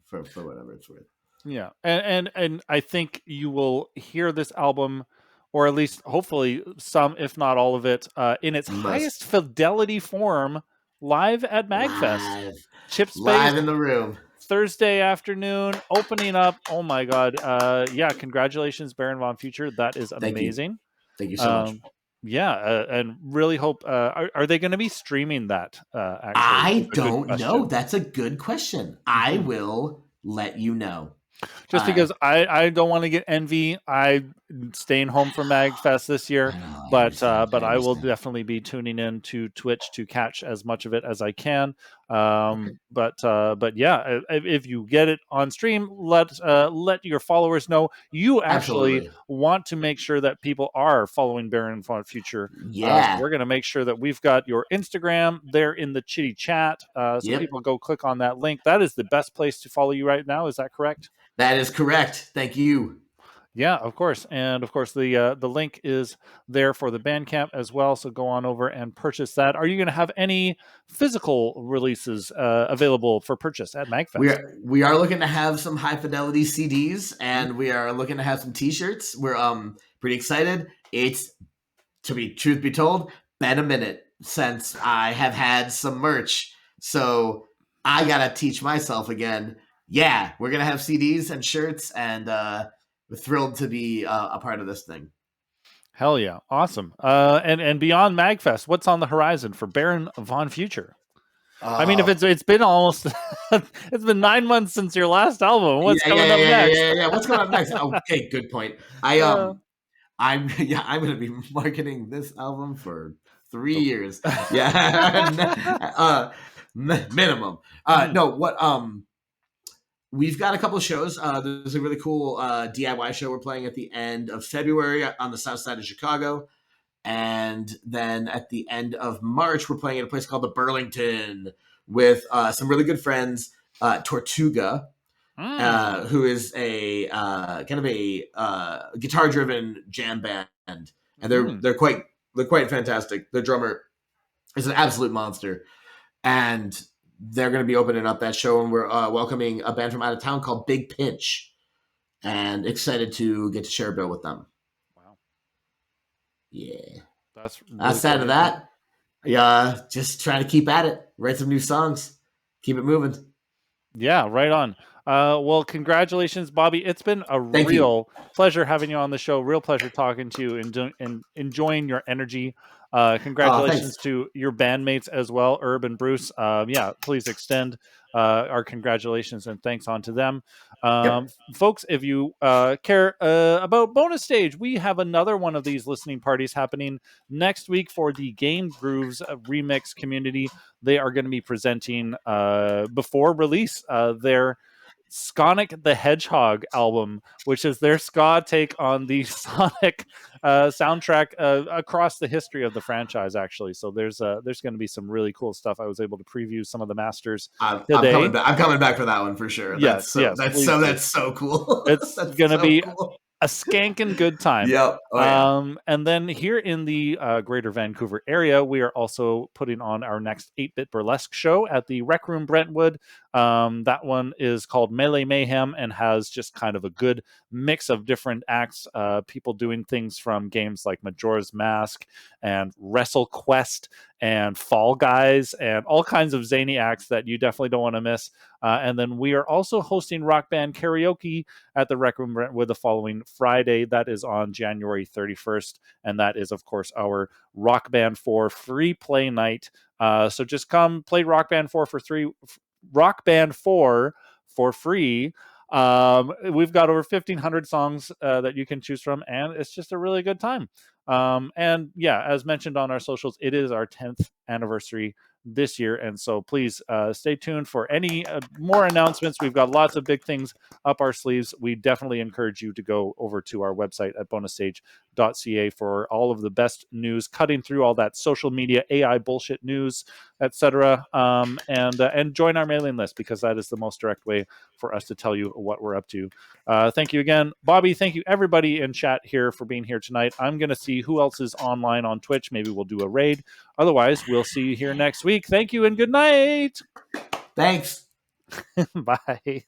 for whatever it's worth. Yeah, and I think you will hear this album, or at least hopefully some, if not all of it, in its highest fidelity form, live at MagFest. Chip Space, Live in the room. Thursday afternoon, opening up. Oh my God! Congratulations, Baron Von Future. That is amazing. Thank you so much. Yeah, and really hope. Are they going to be streaming that? Actually, I don't know. That's a good question. I will let you know. Just because I don't want to get envy. I'm staying home from MagFest this year, but I will definitely be tuning in to Twitch to catch as much of it as I can. But yeah, if you get it on stream, let your followers know. You actually Absolutely. want to make sure that people are following Baron Von Future. Yeah. So we're going to make sure that we've got your Instagram there in the chitty chat. So people go click on that link. That is the best place to follow you right now. Is that correct? That is correct. Thank you. Yeah, of course. And of course, the link is there for the Bandcamp as well. So go on over and purchase that. Are you going to have any physical releases available for purchase at MagFest? We are looking to have some high fidelity CDs, and we are looking to have some T-shirts. We're pretty excited. It's, truth be told, been a minute since I have had some merch. So I gotta teach myself again. Yeah, we're gonna have CDs and shirts, and we're thrilled to be a part of this thing. Hell yeah, awesome. And beyond Magfest, what's on the horizon for Baron Von Future? I mean, if it's been almost it's been 9 months since your last album. What's coming up next? Yeah. What's going up next? Okay, good point. I'm gonna be marketing this album for 3 years. Yeah, minimum. We've got a couple of shows. There's a really cool DIY show we're playing at the end of February on the south side of Chicago. And then at the end of March, we're playing at a place called the Burlington with some really good friends, Tortuga, who is a kind of a guitar-driven jam band, and they're quite fantastic. The drummer is an absolute monster, and they're going to be opening up that show, and we're welcoming a band from out of town called Big Pinch, and excited to get to share a bill with them. Yeah. That's really outside of that, just trying to keep at it, write some new songs, keep it moving. Yeah, right on. Well, congratulations, Bobby. It's been a real pleasure having you on the show. Real pleasure talking to you and enjoying your energy. Congratulations to your bandmates as well, Herb and Bruce. Please extend our congratulations and thanks on to them. Folks, if you care about Bonus Stage, we have another one of these listening parties happening next week for the Game Grooves remix community. They are going to be presenting before release their Sonic the Hedgehog album, which is their ska take on the Sonic soundtrack across the history of the franchise, actually. So there's going to be some really cool stuff. I was able to preview some of the masters today. I'm coming back for that one for sure. That's so cool. It's going to be cool. A skanking good time. Yep. And then here in the greater Vancouver area, we are also putting on our next 8-Bit Burlesque show at the Rec Room Brentwood. That one is called Melee Mayhem and has just kind of a good mix of different acts, people doing things from games like Majora's Mask and Wrestle Quest and Fall Guys and all kinds of zany acts that you definitely don't want to miss. And then we are also hosting Rock Band Karaoke at the Rec Room Brentwood the following Friday. That is on January 31st. And that is, of course, our Rock Band 4 free play night. So just come play Rock Band 4 for free. We've got over 1,500 songs that you can choose from, and it's just a really good time. And yeah, as mentioned on our socials, it is our 10th anniversary this year, and so please stay tuned for any more announcements. We've got lots of big things up our sleeves. We definitely encourage you to go over to our website at bonusstage.ca for all of the best news, cutting through all that social media AI bullshit news, etc. And join our mailing list, because that is the most direct way for us to tell you what we're up to. Thank you again, Bobby. Thank you everybody in chat here for being here tonight. I'm going to see who else is online on Twitch. Maybe we'll do a raid. Otherwise, we'll see you here next week. Thank you and good night. Thanks. Bye.